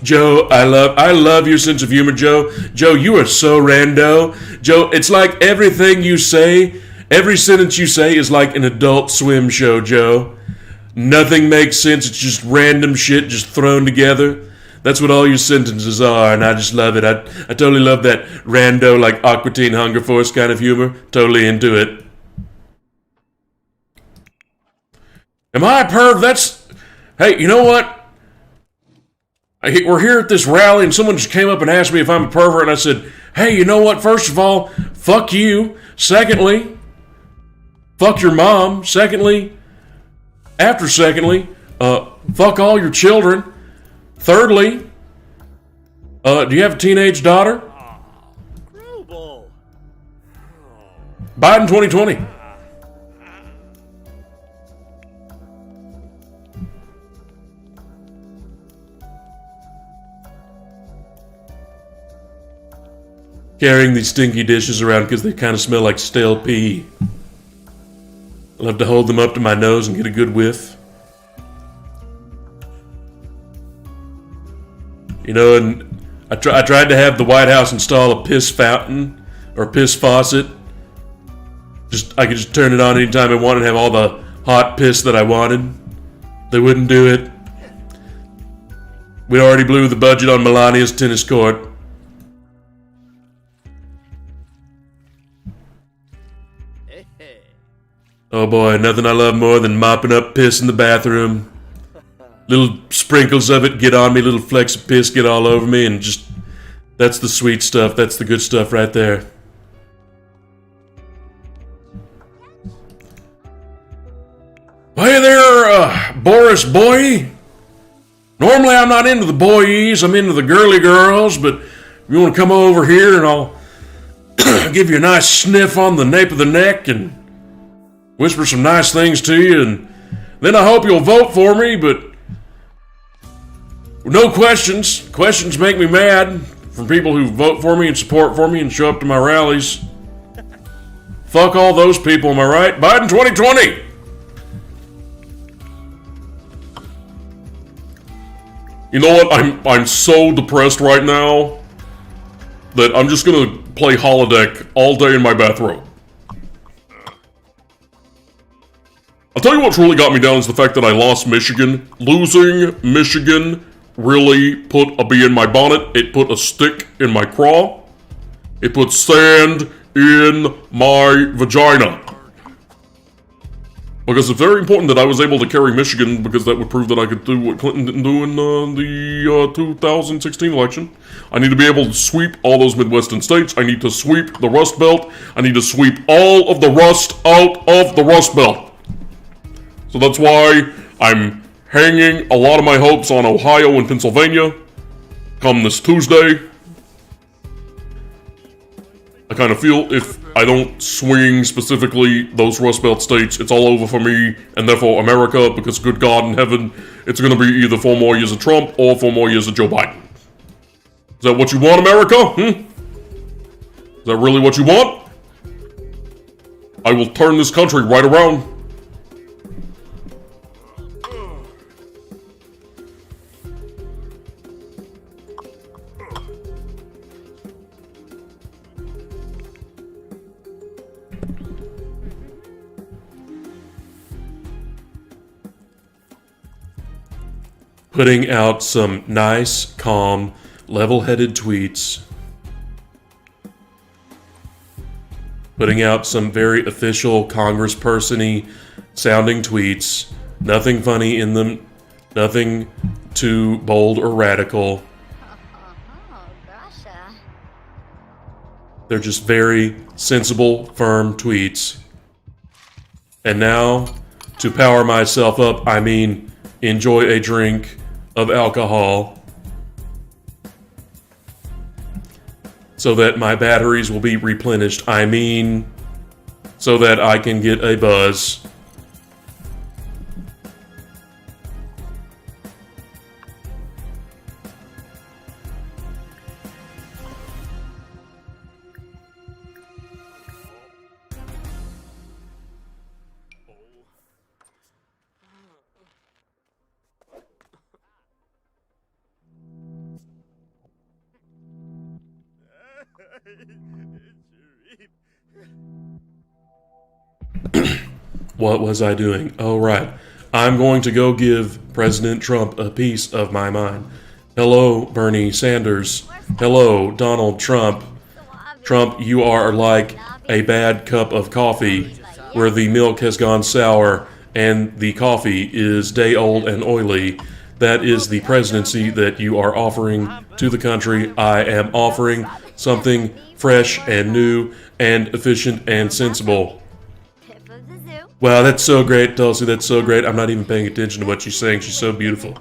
Joe, I love your sense of humor, Joe. Joe, you are so rando. Joe, it's like everything you say, every sentence you say is like an Adult Swim show, Joe. Nothing makes sense. It's just random shit just thrown together. That's what all your sentences are, and I just love it. I totally love that rando, like Aqua Teen Hunger Force kind of humor. Totally into it. Am I a perv? Hey, you know what? We're here at this rally, and someone just came up and asked me if I'm a pervert, and I said, hey, you know what? First of all, fuck you. Secondly, fuck your mom. Secondly, fuck all your children. Thirdly, do you have a teenage daughter? Biden 2020. Carrying these stinky dishes around because they kind of smell like stale pee. I love to hold them up to my nose and get a good whiff. You know, and I tried to have the White House install a piss fountain or piss faucet. I could just turn it on anytime I wanted and have all the hot piss that I wanted. They wouldn't do it. We already blew the budget on Melania's tennis court. Oh boy, nothing I love more than mopping up piss in the bathroom. Little sprinkles of it get on me, little flecks of piss get all over me, and just, that's the sweet stuff, that's the good stuff right there. Hey there, Boris Boy. Normally I'm not into the boys, I'm into the girly girls, but if you want to come over here and I'll give you a nice sniff on the nape of the neck and whisper some nice things to you, and then I hope you'll vote for me, but no questions. Questions make me mad from people who vote for me and support for me and show up to my rallies. Fuck all those people, am I right? Biden 2020! You know what? I'm so depressed right now that I'm just gonna play holodeck all day in my bathrobe. I'll tell you what's really got me down is the fact that I lost Michigan. Losing Michigan really put a bee in my bonnet. It put a stick in my craw. It put sand in my vagina. Because it's very important that I was able to carry Michigan, because that would prove that I could do what Clinton didn't do in the 2016 election. I need to be able to sweep all those Midwestern states. I need to sweep the Rust Belt. I need to sweep all of the rust out of the Rust Belt. So that's why I'm hanging a lot of my hopes on Ohio and Pennsylvania come this Tuesday. I kind of feel if I don't swing specifically those Rust Belt states, it's all over for me, and therefore America, because good God in heaven, it's going to be either 4 more years of Trump or 4 more years of Joe Biden. Is that what you want, America? Is that really what you want? I will turn this country right around. Putting out some nice, calm, level-headed tweets. Putting out some very official, congressperson-y sounding tweets. Nothing funny in them. Nothing too bold or radical. Oh, gosh. They're just very sensible, firm tweets. And now, to power myself up, I mean, enjoy a drink of alcohol so that my batteries will be replenished. I mean, so that I can get a buzz. What was I doing? Oh, right. I'm going to go give President Trump a piece of my mind. Hello, Bernie Sanders. Hello, Donald Trump. Trump, you are like a bad cup of coffee where the milk has gone sour and the coffee is day-old and oily. That is the presidency that you are offering to the country. I am offering something fresh and new and efficient and sensible. Pip of the zoo. Wow, that's so great, Tulsi. That's so great. I'm not even paying attention to what she's saying. She's so beautiful.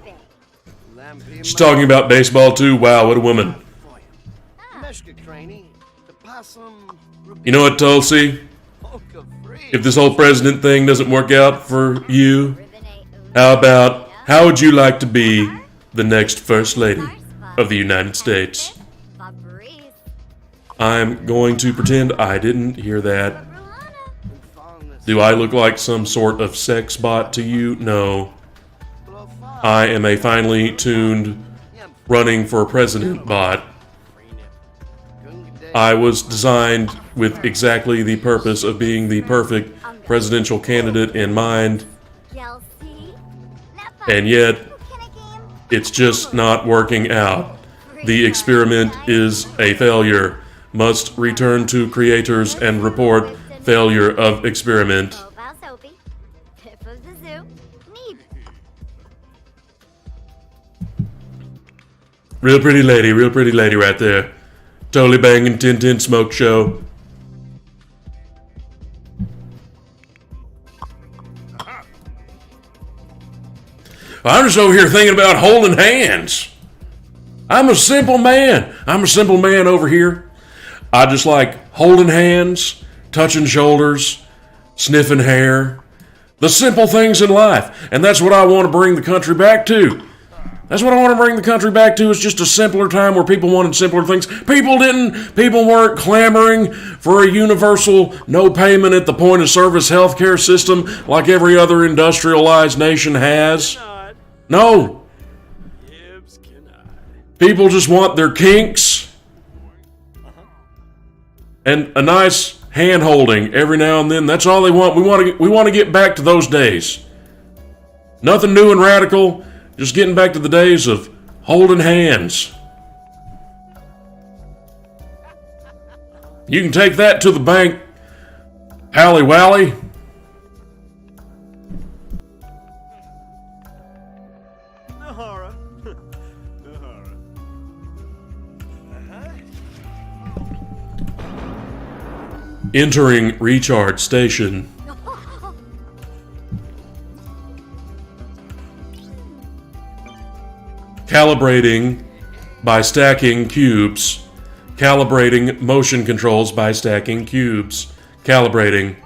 She's talking about baseball, too. Wow, what a woman. You know what, Tulsi? If this whole president thing doesn't work out for you, how would you like to be the next First Lady of the United States? I'm going to pretend I didn't hear that. Do I look like some sort of sex bot to you? No. I am a finely tuned running for president bot. I was designed with exactly the purpose of being the perfect presidential candidate in mind, and yet it's just not working out. The experiment is a failure. Must return to creators and report failure of experiment. Real pretty lady right there. Totally banging Tintin smoke show. I'm just over here thinking about holding hands. I'm a simple man. over here. I just like holding hands, touching shoulders, sniffing hair, the simple things in life. And that's what I want to bring the country back to. That's what I want to bring the country back to, is just a simpler time where people wanted simpler things. People weren't clamoring for a universal no payment at the point of service healthcare system like every other industrialized nation has. No. Gibbs cannot. People just want their kinks and a nice hand holding every now and then. That's all they want. We want to get back to those days. Nothing new and radical. Just getting back to the days of holding hands. You can take that to the bank, Pally Wally. Nahara. Nahara. Entering recharge station. Calibrating by stacking cubes. Calibrating motion controls by stacking cubes. Calibrating.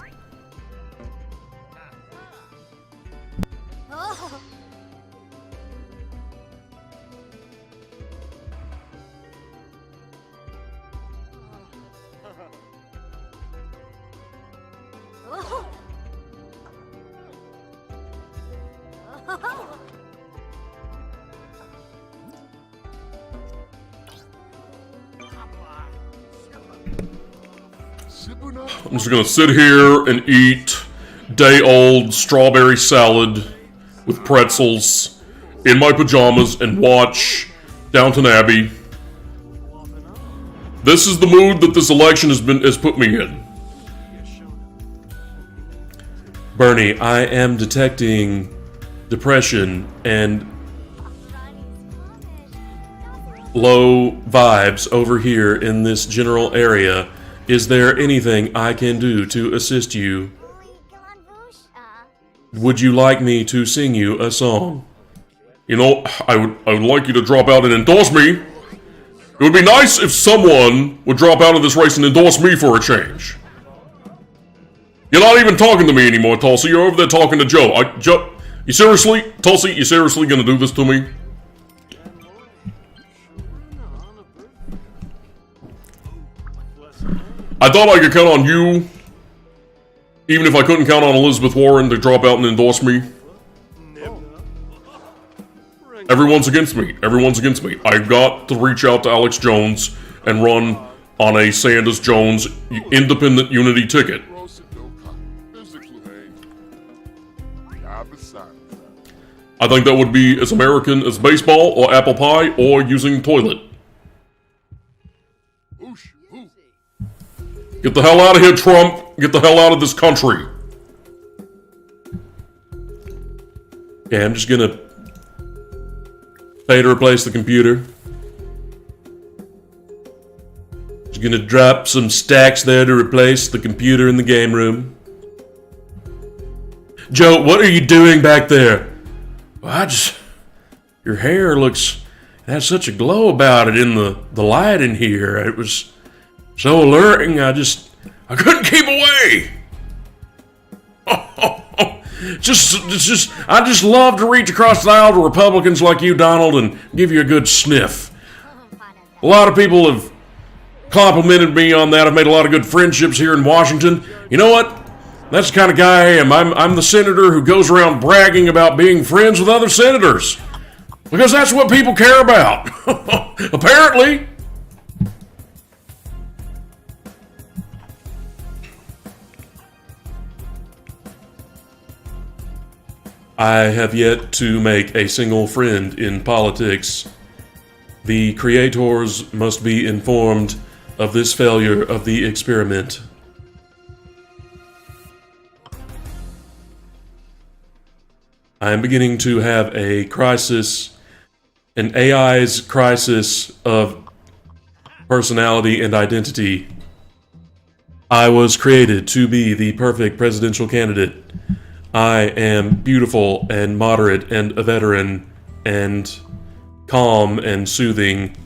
I'm just gonna sit here and eat day-old strawberry salad with pretzels in my pajamas and watch Downton Abbey. This is the mood that this election has put me in. Bernie, I am detecting depression and low vibes over here in this general area. Is there anything I can do to assist you? Would you like me to sing you a song? You know, I would like you to drop out and endorse me. It would be nice if someone would drop out of this race and endorse me for a change. You're not even talking to me anymore, Tulsi. You're over there talking to Joe. Joe, you seriously? Tulsi, you seriously gonna do this to me? I thought I could count on you, even if I couldn't count on Elizabeth Warren to drop out and endorse me. Everyone's against me. Everyone's against me. I've got to reach out to Alex Jones and run on a Sanders-Jones independent unity ticket. I think that would be as American as baseball or apple pie or using toilet. Get the hell out of here, Trump. Get the hell out of this country. Okay, I'm just gonna pay to replace the computer. Just gonna drop some stacks there to replace the computer in the game room. Joe, what are you doing back there? Well, your hair looks, it has such a glow about it in the light in here. It was so alluring, I couldn't keep away. I just love to reach across the aisle to Republicans like you, Donald, and give you a good sniff. A lot of people have complimented me on that. I've made a lot of good friendships here in Washington. You know what? That's the kind of guy I am. I'm the senator who goes around bragging about being friends with other senators. Because that's what people care about. Apparently. I have yet to make a single friend in politics. The creators must be informed of this failure of the experiment. I am beginning to have a crisis, an AI's crisis of personality and identity. I was created to be the perfect presidential candidate. I am beautiful and moderate and a veteran and calm and soothing.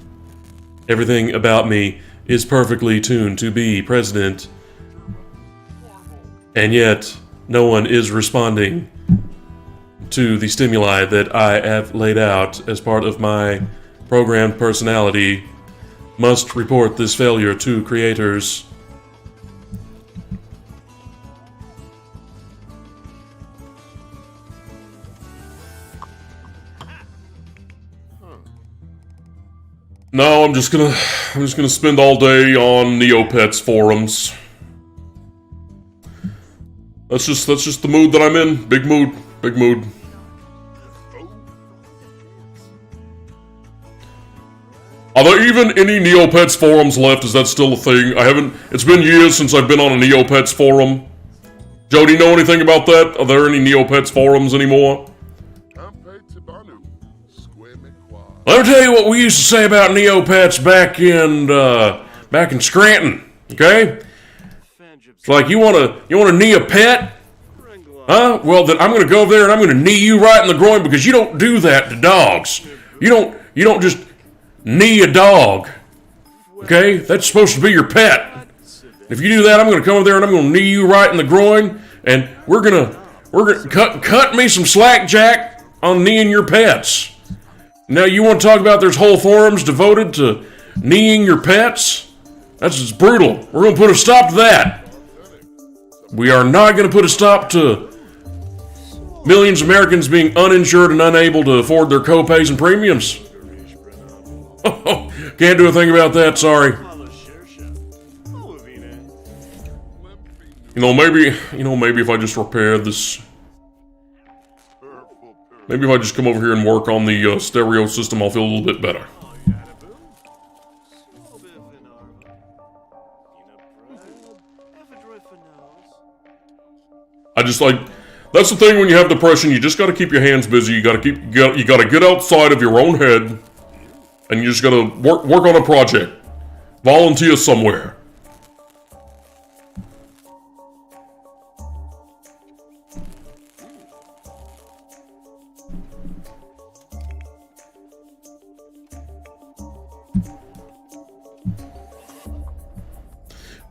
Everything about me is perfectly tuned to be president. And yet, no one is responding to the stimuli that I have laid out as part of my programmed personality. Must report this failure to creators. No, I'm just gonna spend all day on Neopets forums. That's just the mood that I'm in. Big mood. Are there even any Neopets forums left? Is that still a thing? It's been years since I've been on a Neopets forum. Joe, do you know anything about that? Are there any Neopets forums anymore? Let me tell you what we used to say about Neopets back in Scranton, okay? It's like, you want a Neopet? Huh? Well, then I'm gonna go over there and I'm gonna knee you right in the groin, because you don't do that to dogs. You don't just knee a dog. Okay? That's supposed to be your pet. If you do that, I'm gonna come over there and I'm gonna knee you right in the groin, and we're gonna cut me some slack, Jack, on kneeing your pets. Now you want to talk about there's whole forums devoted to kneeing your pets? That's just brutal. We're going to put a stop to that. We are not going to put a stop to millions of Americans being uninsured and unable to afford their co-pays and premiums. Can't do a thing about that, sorry. Maybe if I just repair this... Maybe if I just come over here and work on the stereo system, I'll feel a little bit better. That's the thing when you have depression, you just gotta keep your hands busy, you gotta get outside of your own head, and you just gotta work on a project. Volunteer somewhere.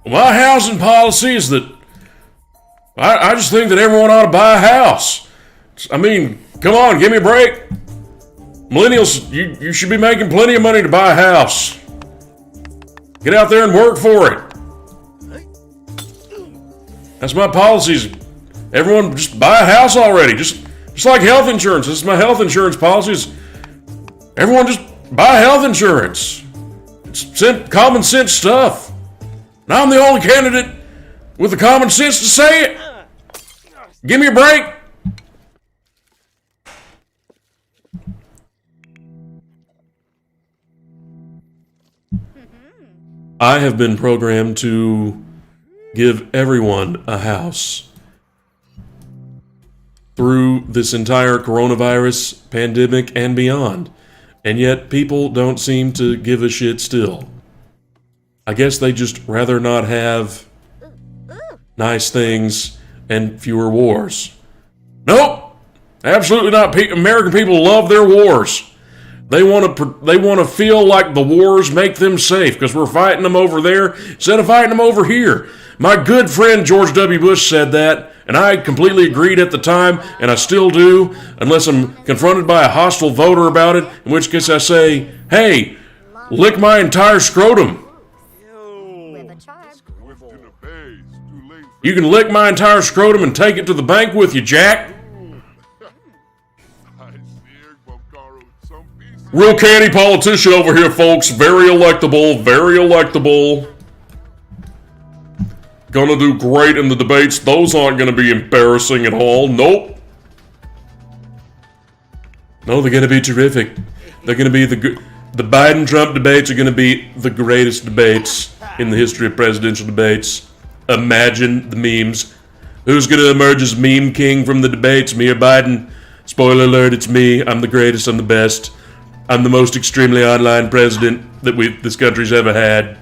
My housing policy is that I just think that everyone ought to buy a house. I mean, come on, give me a break. Millennials, you should be making plenty of money to buy a house. Get out there and work for it. That's my policies. Everyone just buy a house already. Just like health insurance. This is my health insurance policies. Everyone just buy health insurance. It's common sense stuff. And I'm the only candidate with the common sense to say it. Give me a break. I have been programmed to give everyone a house through this entire coronavirus pandemic and beyond. And yet people don't seem to give a shit still. I guess they just rather not have nice things and fewer wars. Nope! Absolutely not. American people love their wars. They want to feel like the wars make them safe because we're fighting them over there instead of fighting them over here. My good friend George W. Bush said that, and I completely agreed at the time, and I still do, unless I'm confronted by a hostile voter about it, in which case I say, hey, lick my entire scrotum. You can lick my entire scrotum and take it to the bank with you, Jack. Real canny politician over here, folks. Very electable, very electable. Gonna do great in the debates. Those aren't gonna be embarrassing at all. Nope. No, they're gonna be terrific. They're gonna be the Biden-Trump debates are gonna be the greatest debates in the history of presidential debates. Imagine the memes. Who's gonna emerge as meme king from the debates? Me or Biden? Spoiler alert, it's me. I'm the greatest, I'm the best. I'm the most extremely online president that this country's ever had.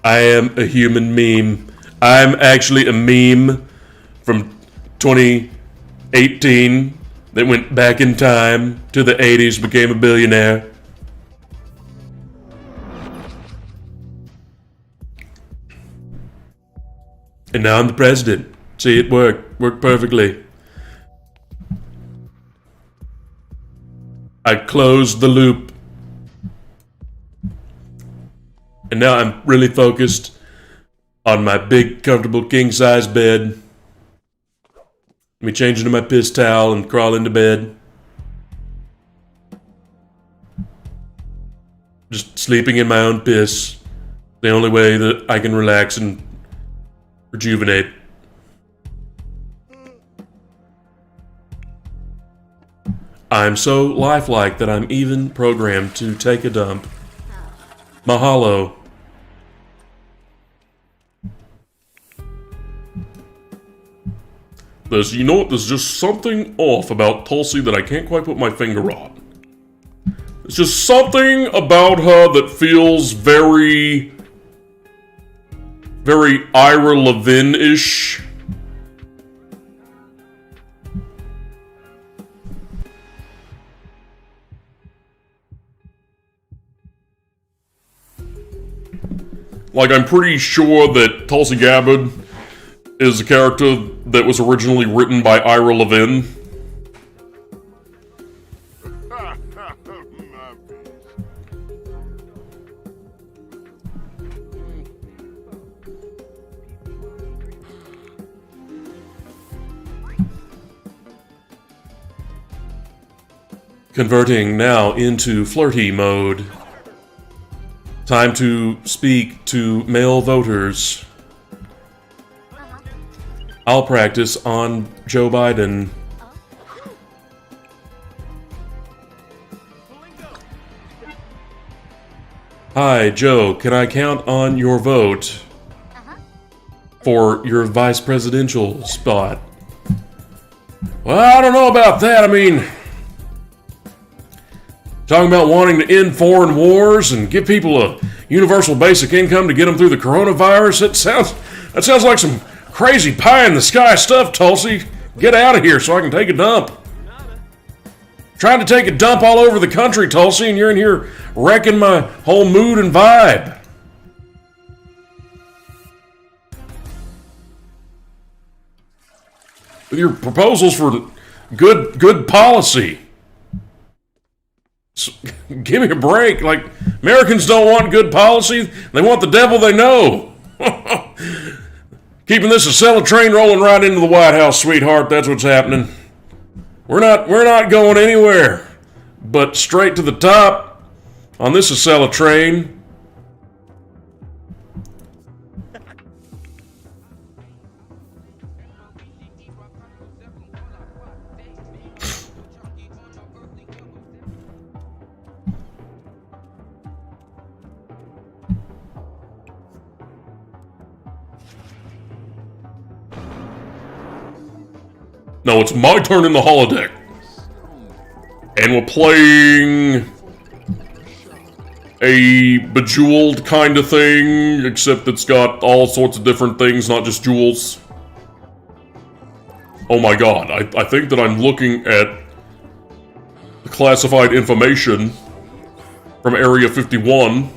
I am a human meme. I'm actually a meme from 2018 that went back in time to the 80s, became a billionaire. And now I'm the president. See, it worked. Worked perfectly. I closed the loop. And now I'm really focused on my big, comfortable, king-size bed. Let me change into my piss towel and crawl into bed. Just sleeping in my own piss. The only way that I can relax and rejuvenate. I'm so lifelike that I'm even programmed to take a dump. Mahalo. You know what? There's just something off about Tulsi that I can't quite put my finger on. It's just something about her that feels very Ira Levin-ish. Like, I'm pretty sure that Tulsi Gabbard is a character that was originally written by Ira Levin. My piece. Converting now into flirty mode. Time to speak to male voters. I'll practice on Joe Biden. Hi, Joe. Can I count on your vote for your vice presidential spot? Well, I don't know about that. I mean, talking about wanting to end foreign wars and give people a universal basic income to get them through the coronavirus. That sounds like some crazy pie-in-the-sky stuff, Tulsi. Get out of here so I can take a dump. Trying to take a dump all over the country, Tulsi, and you're in here wrecking my whole mood and vibe. With your proposals for good policy. So, give me a break. Like, Americans don't want good policy. They want the devil they know. Keeping this Acela train rolling right into the White House, sweetheart. That's what's happening. We're not going anywhere, but straight to the top on this Acela train. No, it's my turn in the holodeck. And we're playing a Bejeweled kind of thing, except it's got all sorts of different things, not just jewels. Oh my god, I think that I'm looking at the classified information from Area 51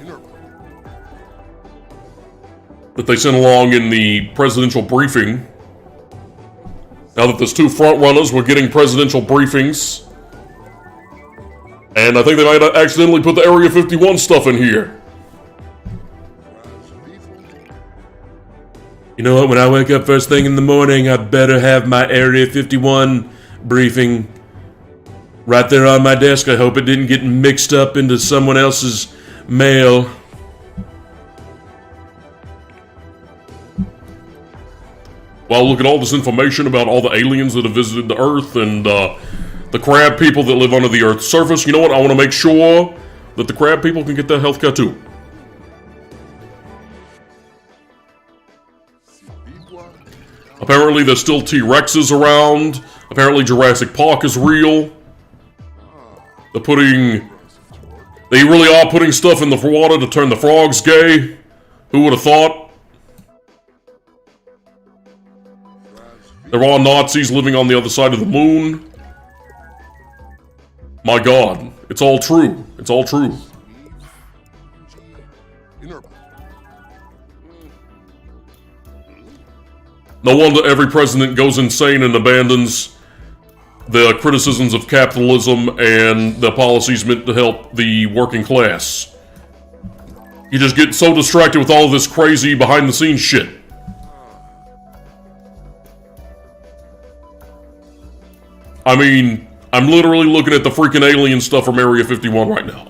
that they sent along in the presidential briefing. Now that there's two front runners, we're getting presidential briefings. And I think they might accidentally put the Area 51 stuff in here. You know what, when I wake up first thing in the morning, I better have my Area 51 briefing right there on my desk. I hope it didn't get mixed up into someone else's mail. Well, look at all this information about all the aliens that have visited the Earth and the crab people that live under the Earth's surface. You know what? I want to make sure that the crab people can get their healthcare too. Apparently, there's still T-Rexes around. Apparently, Jurassic Park is real. They really are putting stuff in the water to turn the frogs gay. Who would have thought? There are Nazis living on the other side of the moon. My god, it's all true. It's all true. No wonder every president goes insane and abandons the criticisms of capitalism and the policies meant to help the working class. You just get so distracted with all of this crazy behind-the-scenes shit. I mean, I'm literally looking at the freaking alien stuff from Area 51 right now.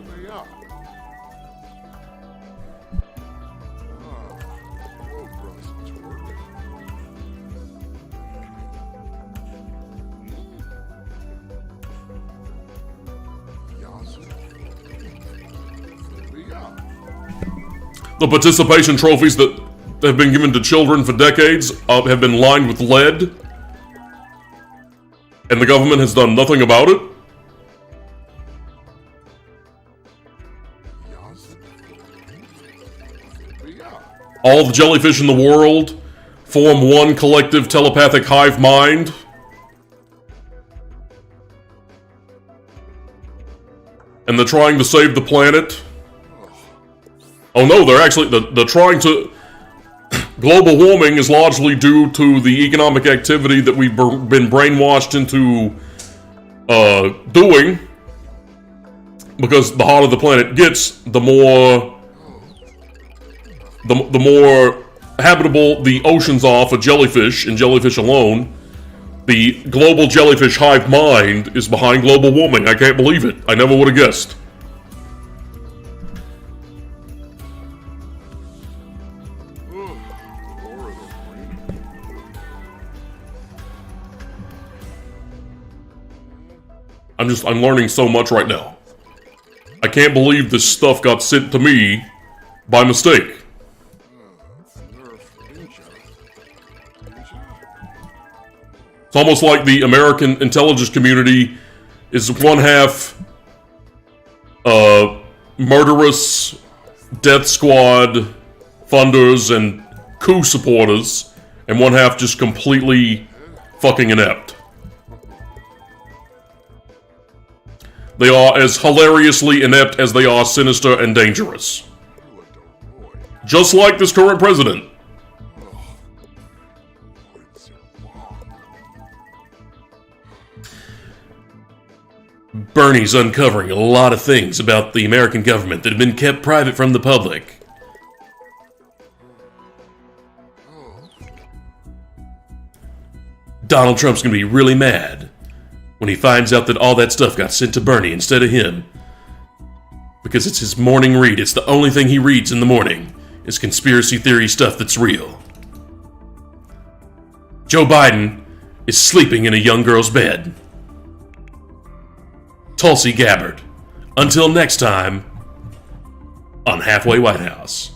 The participation trophies that have been given to children for decades have been lined with lead, and the government has done nothing about it. All the jellyfish in the world form one collective telepathic hive mind. And they're trying to save the planet. Oh no, they're trying to... Global warming is largely due to the economic activity that we've been brainwashed into doing. Because the hotter the planet gets, the more habitable the oceans are for jellyfish, and jellyfish alone. The global jellyfish hive mind is behind global warming. I can't believe it. I never would have guessed. I'm learning so much right now. I can't believe this stuff got sent to me by mistake. It's almost like the American intelligence community is one half murderous death squad funders and coup supporters, and one half just completely fucking inept. They are as hilariously inept as they are sinister and dangerous. Just like this current president. Bernie's uncovering a lot of things about the American government that have been kept private from the public. Donald Trump's gonna be really mad when he finds out that all that stuff got sent to Bernie instead of him. Because it's his morning read. It's the only thing he reads in the morning is conspiracy theory stuff that's real. Joe Biden is sleeping in a young girl's bed. Tulsi Gabbard. Until next time on Halfway White House.